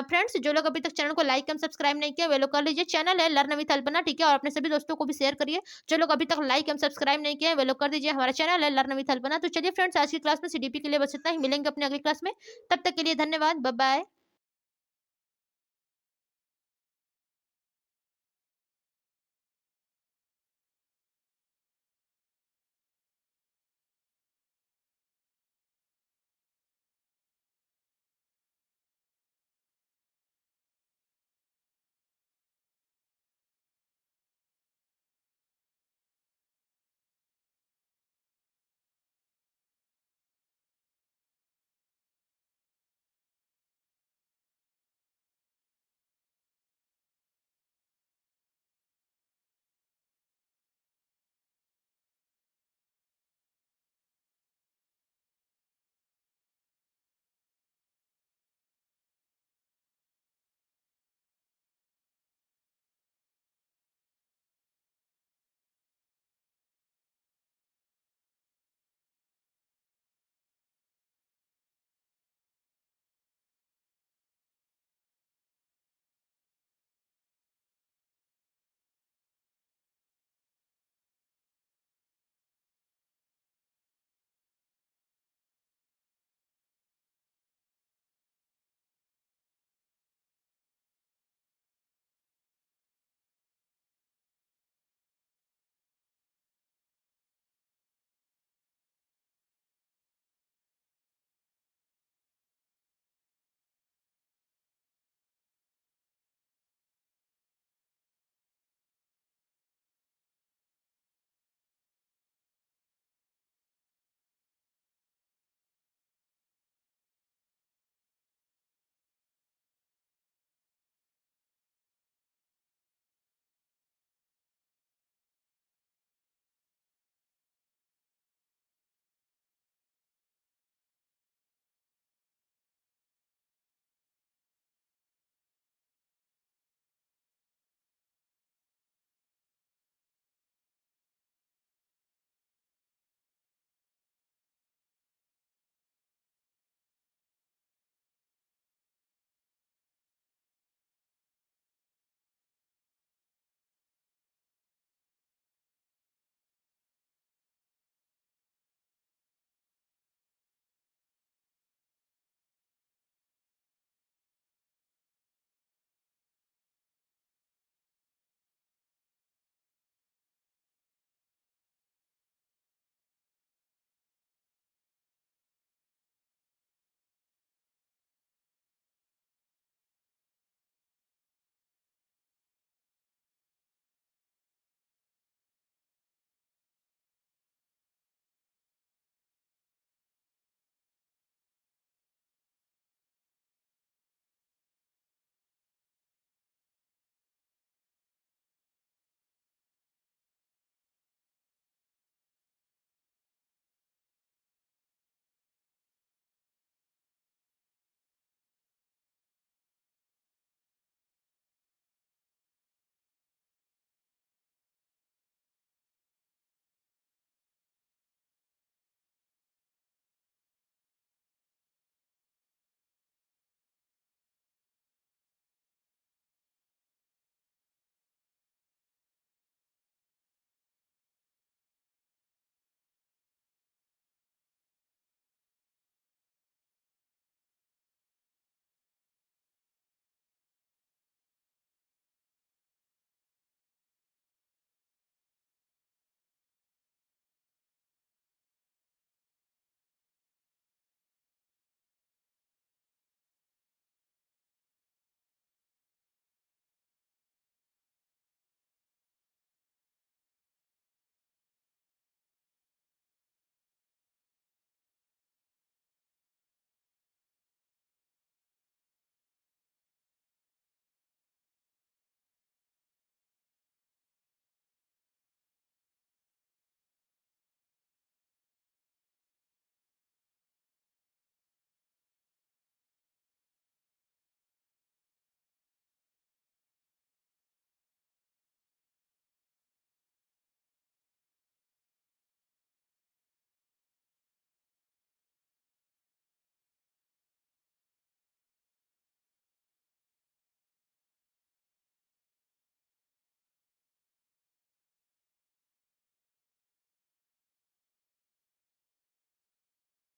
फ्रेंड्स, जो लोग अभी तक चैनल को लाइक एंड सब्सक्राइब नहीं किया वे लोग कर लीजिए। चैनल है लर्न विथ अल्पना, ठीक है? और अपने सभी दोस्तों को भी शेयर करिए। जो लोग अभी तक लाइक एंड सब्सक्राइब नहीं किए वे लोग कर दीजिए। हमारा चैनल है लर्न विथ अल्पना। तो चलिए फ्रेंड्स आज की क्लास में सीडीपी के लिए बस इतना ही, मिलेंगे अपने अगली क्लास में। तब तक के लिए धन्यवाद, बाय बाय।